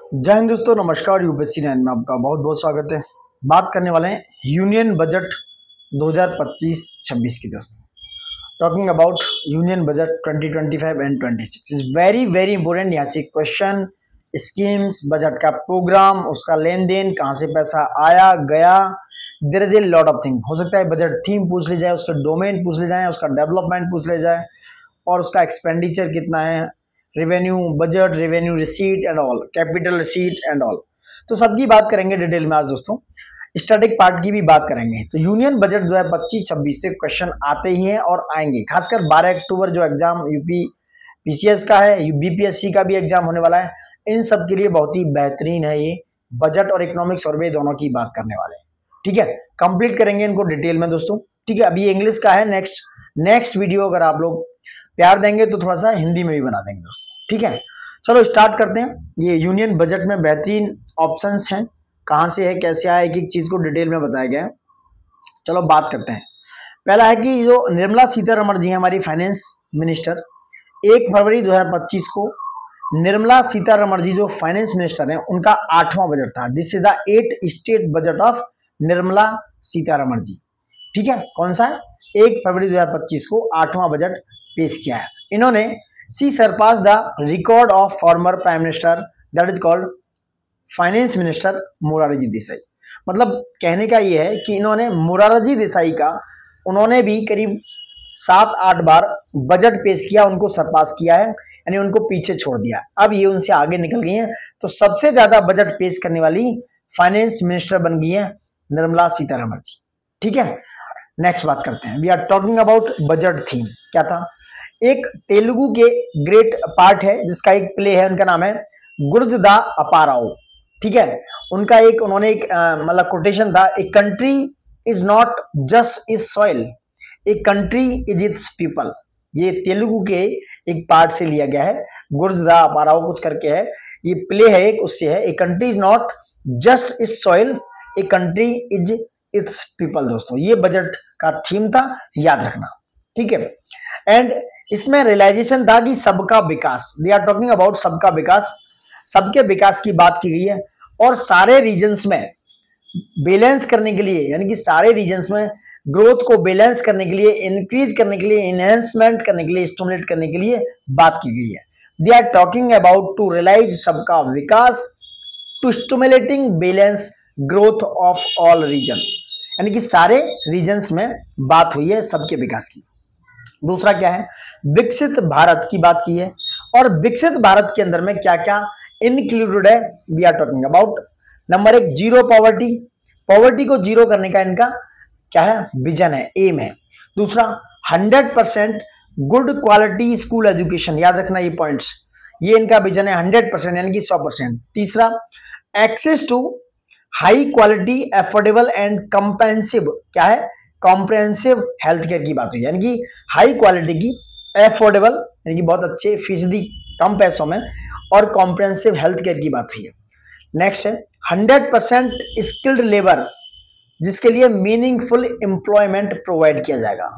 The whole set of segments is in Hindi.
जय हिंद दोस्तों, नमस्कार। यूपीएससी 9 में आपका बहुत बहुत स्वागत है। बात करने वाले हैं यूनियन बजट 2025-26 की दोस्तों। Talking about union budget 2025 and 26 is very very important. यहाँ से क्वेश्चन, स्कीम्स, बजट का प्रोग्राम, उसका लेन देन, कहाँ से पैसा आया गया, there is a lot of thing. हो सकता है बजट थीम पूछ ली जाए, उसका डोमेन पूछ ली जाए, उसका डेवलपमेंट पूछ ले जाए और उसका एक्सपेंडिचर कितना है, revenue, budget, revenue receipt and all, capital receipt and all. तो सबकी बात करेंगे डिटेल में आज दोस्तों। स्टैटिक पार्ट की भी बात करेंगे। तो यूनियन बजट 2025-26 से क्वेश्चन आते ही हैं और आएंगे। खासकर 12 अक्टूबर जो एग्जाम यूपी पीसीएस का है, बीपीएससी का भी एग्जाम होने वाला है, इन सब के लिए बहुत ही बेहतरीन है ये बजट और इकोनॉमिक सर्वे, दोनों की बात करने वाले हैं। ठीक है, कंप्लीट करेंगे इनको डिटेल में दोस्तों। ठीक है, अभी इंग्लिश का है। नेक्स्ट वीडियो अगर आप लोग प्यार देंगे तो थोड़ा सा हिंदी में भी बना देंगे दोस्तों। ठीक है, चलो स्टार्ट करते हैं। ये यूनियन बजट में बेहतरीन ऑप्शंस हैं, कहां से है, कैसे आया, एक एक चीज को डिटेल में बताया गया है। चलो बात करते हैं। पहला है कि जो निर्मला सीतारमण जी हैं, हमारी फाइनेंस मिनिस्टर, 1 फरवरी 2025 को निर्मला सीतारमण जी जो फाइनेंस मिनिस्टर हैं, उनका 8वां बजट था। This is the 8th state budget of Nirmala Sitharaman ji. ठीक है, कौन सा है? 1 फरवरी 2025 को 8वां बजट पेश किया है इन्होंने। She surpass the record of former prime minister that is called finance minister Morarji Desai. मतलब कहने का ये है कि इन्होंने मोरारजी देसाई का, उन्होंने भी करीब 7-8 बार बजट पेश किया, उनको सरपास किया है, यानी उनको पीछे छोड़ दिया। अब ये उनसे आगे निकल गई हैं, तो सबसे ज्यादा बजट पेश करने वाली फाइनेंस मिनिस्टर बन गई है निर्मला सीतारमण जी। ठीक है, नेक्स्ट बात करते हैं। We are talking about budget theme. क्या था? एक तेलुगु के ग्रेट पार्ट है जिसका एक प्ले है, उनका नाम है गुर्जदा अपाराओ। ठीक है, उनका एक, उन्होंने एक मतलब कोटेशन था, a country is not just is soil, a country is it's people. ये तेलुगु के एक पार्ट से लिया गया है, गुर्जदा अपाराओ कुछ करके है, ये प्ले है एक, उससे है। A country is not just is soil, a country is it's people. दोस्तों ये बजट का थीम था, याद रखना। ठीक है, एंड इसमें रियलाइजेशन था कि सबका विकास, दे आर टॉकिंग अबाउट सबका विकास, सबके विकास की बात की गई है। और सारे रीजन्स में बैलेंस करने के लिए, यानी कि सारे रीजन्स में ग्रोथ को बैलेंस करने के लिए, इंक्रीज करने के लिए, इनहेंसमेंट करने के लिए, स्टिमुलेट करने के लिए बात की गई है। They are talking about to realise सबका विकास, to stimulating balance growth of all region, यानी कि सारे रीजन्स में बात हुई है सबके विकास की। दूसरा क्या है? विकसित भारत की बात की है। और विकसित भारत के अंदर में क्या क्या इंक्लूडेड है? We are talking about number 1, zero poverty. Poverty को जीरो करने का इनका क्या है? विजन है, एम है। दूसरा, 100% गुड क्वालिटी स्कूल एजुकेशन। याद रखना ये पॉइंट्स, ये इनका विजन है 100%, यानी कि 100%। तीसरा, access to high quality affordable and comprehensive, क्या है? कॉम्प्रिहेंसिव हेल्थ केयर की बात हुई, यानी कि हाई क्वालिटी की, एफोर्डेबल यानी कि बहुत अच्छे, फीसदी कम पैसों में, और कॉम्प्रिहेंसिव हेल्थ केयर की बात हुई है। नेक्स्ट है 100% स्किल्ड लेबर, जिसके लिए मीनिंगफुल एम्प्लॉयमेंट प्रोवाइड किया जाएगा।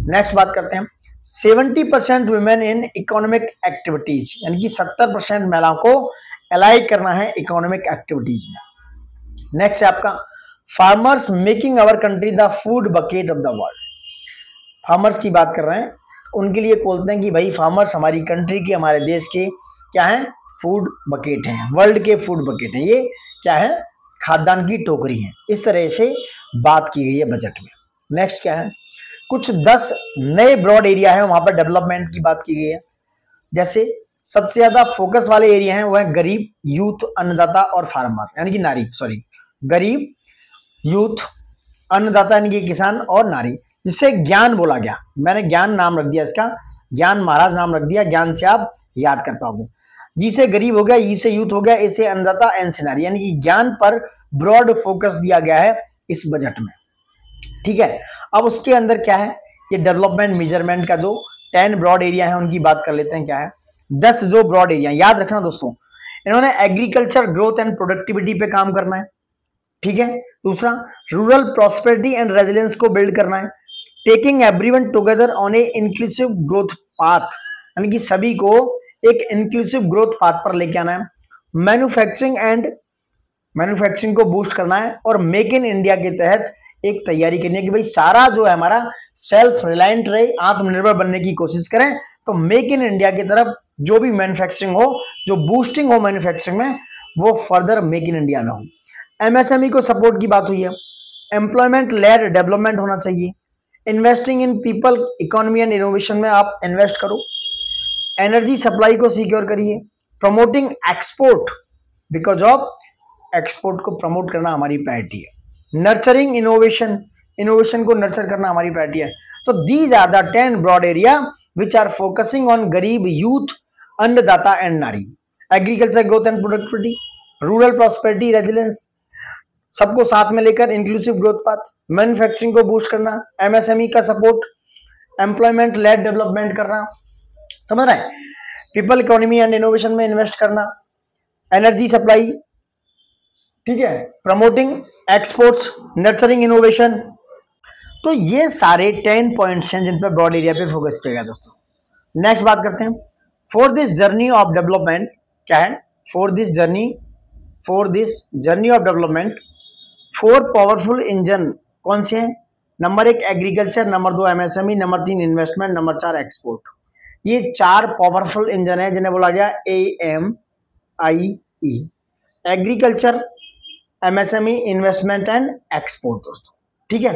नेक्स्ट बात करते हैं 70% वुमेन इन इकोनॉमिक एक्टिविटीज, यानी कि 70% महिलाओं को अलाइ करना है इकोनॉमिक एक्टिविटीज में। नेक्स्ट है आपका farmers making our country the food bucket of the world. Farmers की बात कर रहे हैं, उनके लिए बोलते हैं कि भाई फार्मर्स हमारी कंट्री के, हमारे देश के क्या है? फूड बकेट हैं, वर्ल्ड के फूड बकेट हैं। ये क्या है? खाद्यान्न की टोकरी है। इस तरह से बात की गई है बजट में। नेक्स्ट क्या है? कुछ 10 नए ब्रॉड एरिया है, वहां पर डेवलपमेंट की बात की गई है। जैसे सबसे ज्यादा फोकस वाले एरिया हैं वो है गरीब, यूथ, अन्नदाता और फार्मर, यानी कि नारी, सॉरी, गरीब, यूथ, अन्नदाता यानी कि किसान, और नारी, जिसे ज्ञान बोला गया। मैंने ज्ञान नाम रख दिया इसका, ज्ञान महाराज नाम रख दिया, ज्ञान से आप याद कर पाओगे। जी से गरीब हो गया, ई से यूथ हो गया, ए से अन्नदाता, एन से नारी, यानी कि ज्ञान पर ब्रॉड फोकस दिया गया है इस बजट में। ठीक है, अब उसके अंदर क्या है? ये डेवलपमेंट मेजरमेंट का जो 10 ब्रॉड एरिया है उनकी बात कर लेते हैं। क्या है? 10 जो ब्रॉड एरिया, याद रखना दोस्तों, इन्होंने एग्रीकल्चर ग्रोथ एंड प्रोडक्टिविटी पे काम करना है। ठीक है, दूसरा, रूरल प्रॉस्पेरिटी एंड रेजिलियंस को बिल्ड करना है। Taking everyone together on A inclusive growth path, यानी कि सभी को एक इंक्लूसिव ग्रोथ पाथ पर लेके आना है। मैन्युफैक्चरिंग को बूस्ट करना है और मेक इन इंडिया के तहत एक तैयारी करनी है कि भाई सारा जो है हमारा सेल्फ रिलायंट रहे, आत्मनिर्भर बनने की कोशिश करें। तो मेक इन इंडिया की तरफ जो भी मैन्युफैक्चरिंग हो, जो बूस्टिंग हो मैन्युफैक्चरिंग में, वो फर्दर मेक इन इंडिया में हो। एमएसएमई को सपोर्ट की बात हुई है। एम्प्लॉयमेंट लेड डेवलपमेंट होना चाहिए। Investing in people, economy and innovation में आप इन्वेस्ट करो। एनर्जी सप्लाई को सिक्योर करिए। Promoting export, because of export को प्रमोट करना हमारी प्रायोरिटी है। नर्चरिंग इनोवेशन, इनोवेशन को नर्चर करना हमारी प्रायोरिटी है। तो these are the 10 broad area which are focusing on गरीब, यूथ, अन्नदाता एंड नारी। Agriculture growth and productivity, rural prosperity, resilience, सबको साथ में लेकर इंक्लूसिव ग्रोथ पाथ, मैन्युफैक्चरिंग को बूस्ट करना, एमएसएमई का सपोर्ट, एम्प्लॉयमेंट लेड डेवलपमेंट करना, समझ रहे हैं, पीपल, इकोनॉमी एंड इनोवेशन में इन्वेस्ट करना, एनर्जी सप्लाई, ठीक है, प्रमोटिंग एक्सपोर्ट्स, नर्चरिंग इनोवेशन। तो ये सारे 10 पॉइंट्स हैं जिन पर ब्रॉड एरिया पे फोकस किया गया दोस्तों। नेक्स्ट बात करते हैं, for this journey of development, क्या है, for this journey of development 4 powerful engine कौन से हैं? Number 1 agriculture, number 2 MSME, number 3 investment, number 4 export. ये 4 पावरफुल इंजन है जिन्हें बोला गया AMIE, agriculture, MSME, investment and export दोस्तों, ठीक है।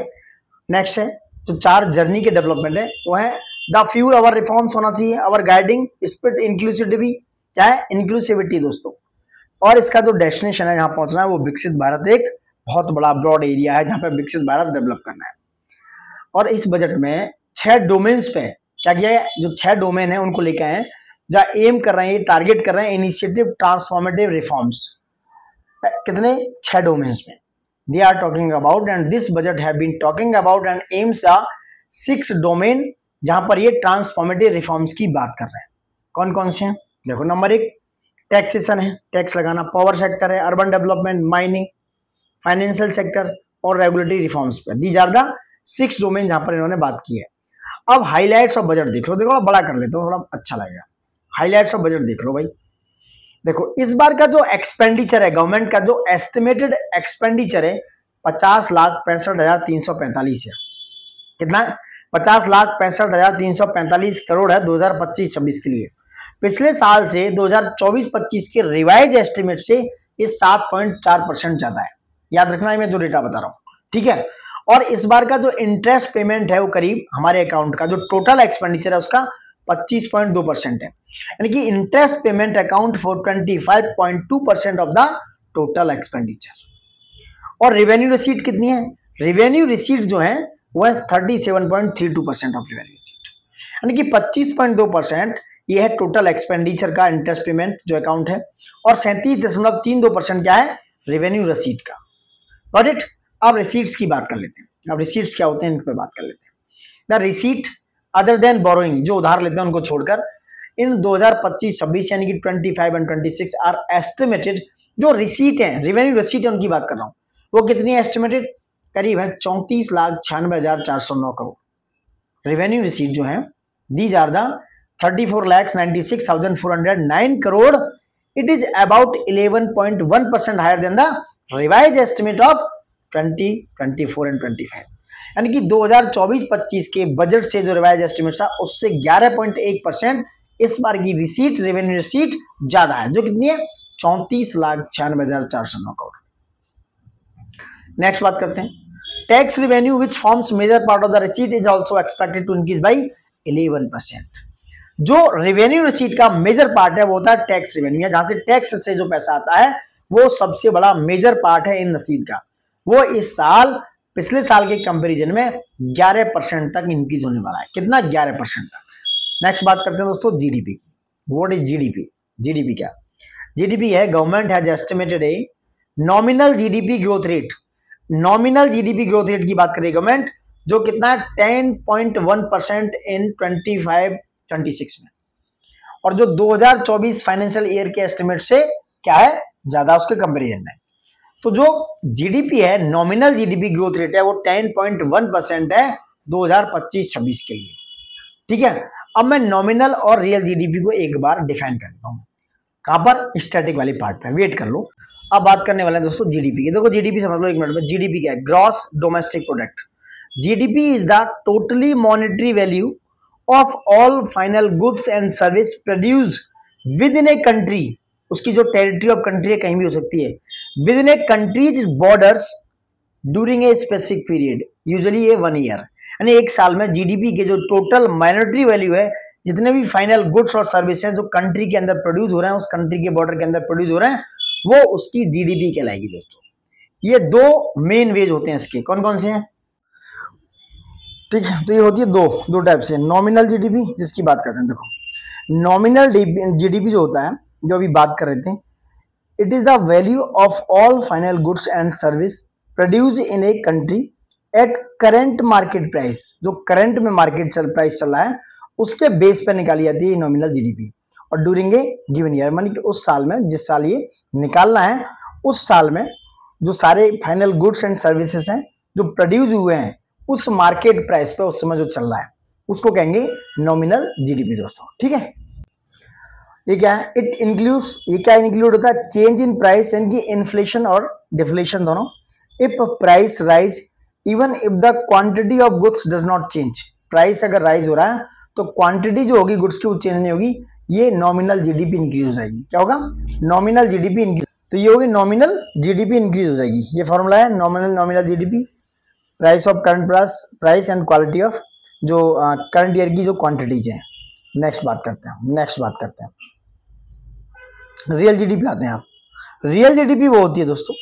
नेक्स्ट है जो 4 जर्नी के डेवलपमेंट है वो है द फ्यूल अवर रिफॉर्म्स होना चाहिए, अवर गाइडिंग स्पिरिट इंक्लूसिविटी, क्या है, इंक्लूसिविटी दोस्तों। और इसका जो डेस्टिनेशन है जहां पहुंचना है वो विकसित भारत, एक बहुत बड़ा ब्रॉड एरिया है जहां पे विकसित भारत डेवलप करना है। और इस बजट में 6 डोमेन्स पे क्या किया है, जो 6 डोमेन है उनको लेके आए, जहां एम कर रहे हैं, टारगेट कर रहे हैं इनिशिएटिव ट्रांसफॉर्मेटिव रिफॉर्म्स। कितने? 6 डोमेन्स में they are talking about, and this budget have been talking about and aims the 6 domain जहां पर ये ट्रांसफॉर्मेटिव रिफॉर्म्स की बात कर रहे हैं। कौन कौन से हैं देखो, नंबर 1 टैक्सेशन है, टैक्स लगाना, पावर सेक्टर है, urban development, mining, financial sector और रेगुलेटरी रिफॉर्म्स पे। दीज आर द 6 डोमेन जहां पर इन्होंने बात की है। अब हाईलाइट्स ऑफ बजट देख लो, देखो बड़ा कर लेते हो, थोड़ा अच्छा लगेगा। हाईलाइट्स ऑफ बजट देख लो भाई। देखो इस बार का जो एक्सपेंडिचर है, गवर्नमेंट का जो एस्टिमेटेड एक्सपेंडिचर है 50,65,345 है। कितना? 50,65,345 करोड़ है 2025-26 के लिए। पिछले साल से 2024-25 के रिवाइज एस्टिमेट से ये 7.4% ज्यादा है। याद रखना है मैं जो डेटा बता रहा हूं, ठीक है। और इस बार का जो इंटरेस्ट पेमेंट है वो करीब हमारे अकाउंट का जो टोटल एक्सपेंडिचर है उसका 25.2% है, यानी कि interest payment account for 25.2% of the total expenditure. और रेवेन्यू रिसीट कितनी है? रेवेन्यू रिसीट जो है वो है 37.32% ऑफ रेवेन्यू रिसीट, यानी कि 25.2% ये है टोटल एक्सपेंडिचर का इंटरेस्ट पेमेंट जो अकाउंट है, और 37.32% क्या है? रेवेन्यू रिसीट का। Got it? अब रिसीट्स की बात कर लेते हैं। अब रिसीट्स क्या होते हैं इन पर बात कर लेते हैं। The receipt other than borrowing, जो उधार लेते हैं उनको छोड़कर, इन 2025-26 यानी कि 25 एंड 26 आर एस्टिमेटेड, जो रिसीट है, रेवेन्यू रिसीट है उनकी बात कर रहा हूं, वो कितनी है एस्टिमेटेड? करीब है 34,96,409 करोड़। रेवेन्यू रिसीट जो है these are the 34,96,409 crore. It is about 11.1% higher than the revise estimate of 2024 and 25, यानी कि 2024-25 के बजट से जो रिवाइज एस्टिमेट था उससे 11.1% इस बार की रिसीट, रेवेन्यू रिसीट ज्यादा है, जो कितनी है? 34,96,409 करोड़। नेक्स्ट बात करते हैं, tax revenue which forms major part of the receipt is also expected to increase by 11%। जो रेवेन्यू रिसीट का मेजर पार्ट है वो होता है टैक्स रेवेन्यू, जहां से टैक्स से जो पैसा आता है वो सबसे बड़ा मेजर पार्ट है इन रसीद का। वो इस साल पिछले साल के कंपैरिजन में 11% तक इंक्रीज होने वाला है। कितना? 11% तक। नेक्स्ट बात करते हैं दोस्तों जीडीपी की। What is GDP? जीडीपी क्या? जीडीपी है government has estimated a nominal GDP growth rate. Nominal GDP growth rate की बात करें गवर्नमेंट, जो कितना है 10.1% इन 25-26 में, और जो 2024 फाइनेंशियल ईयर के एस्टिमेट से क्या है? ज्यादा उसके कंपेरिजन में। तो जो जीडीपी है, नॉमिनल जीडीपी ग्रोथ रेट है, वो 10.1% है 2025-26 के लिए, ठीक है। अब मैं नॉमिनल और रियल जीडीपी को एक बार डिफाइन कर देता हूं। कहां पर, स्टैटिक वाली पार्ट पे, वेट कर लो। अब बात करने वाले हैं दोस्तों जीडीपी की। देखो जीडीपी समझ लो एक मिनट में, जीडीपी क्या है, gross domestic product. GDP is the totally monetary value of all final goods and service produced with in a country. उसकी जो टेरिटरी ऑफ कंट्री है कहीं भी हो सकती है, with in A countries borders during a specific period, usually ये 1 ईयर। यानी एक साल में जीडीपी के जो टोटल मॉनेटरी वैल्यू है, जितने भी फाइनल गुड्स और सर्विस हैं जो कंट्री के अंदर प्रोड्यूस हो रहे हैं, उस कंट्री के बॉर्डर के अंदर प्रोड्यूस हो रहे हैं, वो उसकी जीडीपी कहलाएगी दोस्तों। ये दो मेन वेज होते हैं इसके, कौन कौन से हैं, ठीक है। तो ये होती है दो टाइप से, नॉमिनल जीडीपी जिसकी बात करते हैं। देखो नॉमिनल जीडीपी जो होता है, जो अभी बात कर रहे थे, it is the value of all final goods and service produce in a country at current market price. जो करंट में मार्केट प्राइस चल रहा है उसके बेस पर निकाली जाती है नॉमिनल जीडीपी, और ड्यूरिंग ए गिवन ईयर, मानी कि उस साल में, जिस साल ये निकालना है, उस साल में जो सारे फाइनल गुड्स एंड सर्विसेज हैं जो प्रोड्यूस हुए हैं उस मार्केट प्राइस पे उस समय जो चल रहा है उसको कहेंगे नॉमिनल जीडीपी दोस्तों, ठीक है। ये क्या है, इट इंक्लूड्स, ये क्या इंक्लूड होता है, चेंज इन प्राइस, यानी कि इन्फ्लेशन और डिफ्लेशन दोनों। If price rise even if the quantity of goods does not change, price अगर राइज हो रहा है तो क्वांटिटी जो होगी गुड्स की वो चेंज नहीं होगी, ये नॉमिनल जीडीपी इंक्रीज हो जाएगी। क्या होगा, नॉमिनल जीडीपी इंक्रीज, तो ये होगी नॉमिनल जीडीपी इंक्रीज हो जाएगी। ये फॉर्मूला है nominal GDP, price of current price and quality of जो करंट ईयर की जो क्वांटिटीज हैं। नेक्स्ट बात करते हैं रियल जीडीपी आते हैं आप। रियल जीडीपी वो होती है दोस्तों,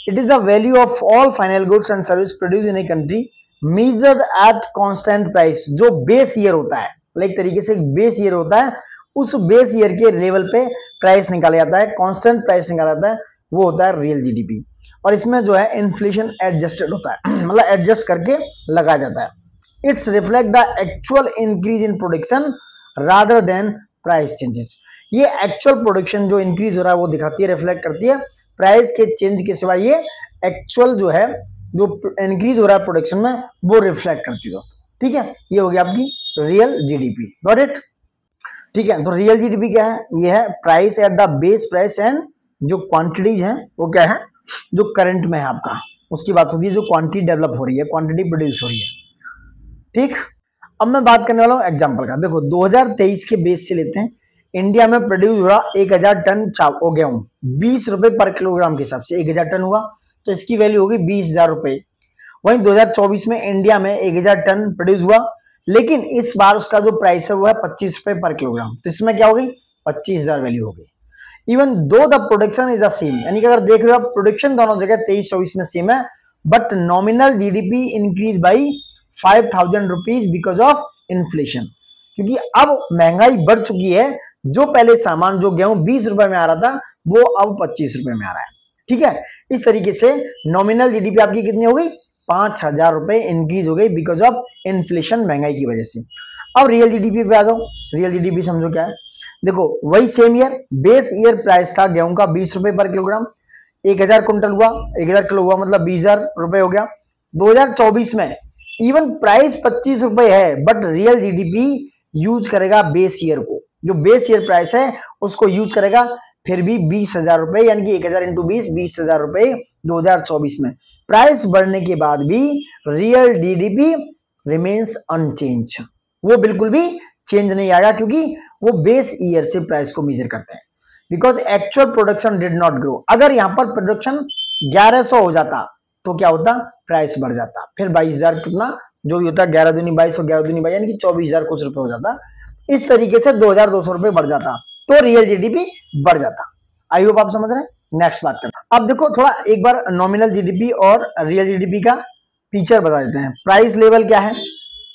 it is the value of all final goods and service produce in a country measured at constant price. जो बेस ईयर होता है, एक तरीके से बेस ईयर होता है, उस बेस ईयर के लेवल पे प्राइस निकाला जाता है, कांस्टेंट प्राइस निकाला जाता है, वो होता है रियल जीडीपी। और इसमें जो है इन्फ्लेशन एडजस्टेड होता है, मतलब एडजस्ट करके लगाया जाता है। It's reflect the actual increase in production rather than price changes. ये एक्चुअल प्रोडक्शन जो इंक्रीज हो रहा है वो दिखाती है, रिफ्लेक्ट करती है, प्राइस के चेंज के सिवा ये एक्चुअल जो है जो इंक्रीज हो रहा है प्रोडक्शन में वो रिफ्लेक्ट करती है दोस्तों, ठीक है। ये हो गया आपकी रियल जीडीपी, गॉट इट, ठीक है। तो रियल जीडीपी क्या है, ये है price at the base price and जो क्वांटिटीज हैं वो क्या है, जो करंट में है आपका, उसकी बात होती है, जो क्वांटिटी डेवलप हो रही है, क्वांटिटी प्रोड्यूस हो रही है, ठीक। अब मैं बात करने वाला हूँ एग्जाम्पल का। देखो 2023 के बेस से लेते हैं, इंडिया में प्रोड्यूस हुआ 1000 टन हो गेहूं, 20 रुपए पर किलोग्राम के हिसाब से 1000 टन हुआ, तो इसकी वैल्यू होगी 20,000 रुपए। वहीं 2024 में इंडिया में 1000 टन प्रोड्यूस हुआ, लेकिन इस बार उसका जो प्राइस है वो है 25 रुपए पर किलोग्राम, तो इसमें क्या होगी, 25,000 वैल्यू होगी। Even though the production is the same, यानी कि अगर देख रहे हो आप प्रोडक्शन दोनों जगह 23-24 में सेम है, but nominal GDP increase by 5,000 rupees because of inflation, क्योंकि अब महंगाई बढ़ चुकी है। जो पहले सामान जो गेहूं 20 रुपए में आ रहा था वो अब 25 रुपए में आ रहा है, ठीक है। इस तरीके से नॉमिनल जीडीपी आपकी कितनी हो गई, 5,000 रुपए इंक्रीज हो गई बिकॉज ऑफ इन्फ्लेशन, महंगाई की वजह से। अब रियल जीडीपी पे आ जाओ। रियल जीडीपी समझो क्या है, देखो वही same year, base year price था गेहूं का 20 रुपए पर किलोग्राम, 1000 कुंटल हुआ, 1000 किलो हुआ, मतलब 20,000 रुपए हो गया। 2024 में इवन प्राइस 25 रुपए है, बट रियल जीडीपी यूज करेगा बेस ईयर को, जो बेस ईयर प्राइस है उसको यूज करेगा, फिर भी 20,000 रुपए, यानी कि 1000 इंटू 20,000 रुपए 2024 में। प्राइस बढ़ने के बाद भी रियल जीडीपी रिमेन्स अनचेंज, वो बिल्कुल भी चेंज नहीं आएगा, क्योंकि वो बेस ईयर से प्राइस को मेजर करते हैं, because actual production did not grow. अगर यहां पर प्रोडक्शन 1100 हो जाता तो क्या होता, प्राइस बढ़ जाता, फिर 22,000 कितना जो भी होता है, 11 दूनी 22 और 11 दूनी 22, यानी कि 24,000 कुछ रुपए हो जाता। इस तरीके से 2,200 रुपए बढ़ जाता तो रियल जीडीपी बढ़ जाता। आई होप आप समझ रहे हैं। नेक्स्ट बात करते हैं। अब देखो थोड़ा एक बार नॉमिनल जीडीपी और रियल जीडीपी का फीचर बता देते हैं। प्राइस लेवल क्या है,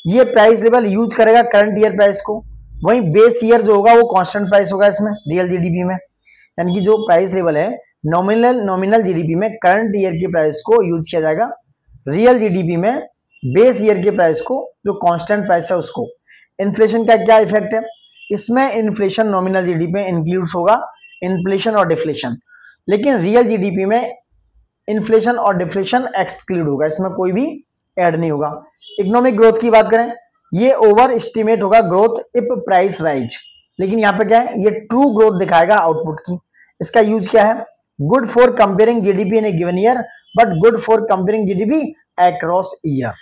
ये प्राइस लेवल यूज करेगा करंट ईयर प्राइस को, वहीं बेस ईयर जो होगा वो कांस्टेंट प्राइस होगा इसमें रियल जीडीपी में, यानी कि जो प्राइस लेवल है नॉमिनल जीडीपी में करंट ईयर के प्राइस को यूज किया जाएगा, रियल जीडीपी में बेस ईयर के प्राइस को, जो कांस्टेंट प्राइस है उसको। इन्फ्लेशन का क्या इफेक्ट है इसमें, इन्फ्लेशन नॉमिनल जीडीपी में इंक्लूड्स होगा, इन्फ्लेशन और डिफ्लेशन, लेकिन रियल जीडीपी में इन्फ्लेशन और डिफ्लेशन एक्सक्लूड होगा, इसमें कोई भी ऐड नहीं होगा। इकोनॉमिक ग्रोथ की बात करें, ये ओवर एस्टिमेट होगा ग्रोथ इफ प्राइस राइज, लेकिन यहाँ पे क्या है, ये ट्रू ग्रोथ दिखाएगा आउटपुट की। इसका यूज क्या है, good for comparing GDP in A given year but good for comparing GDP across year.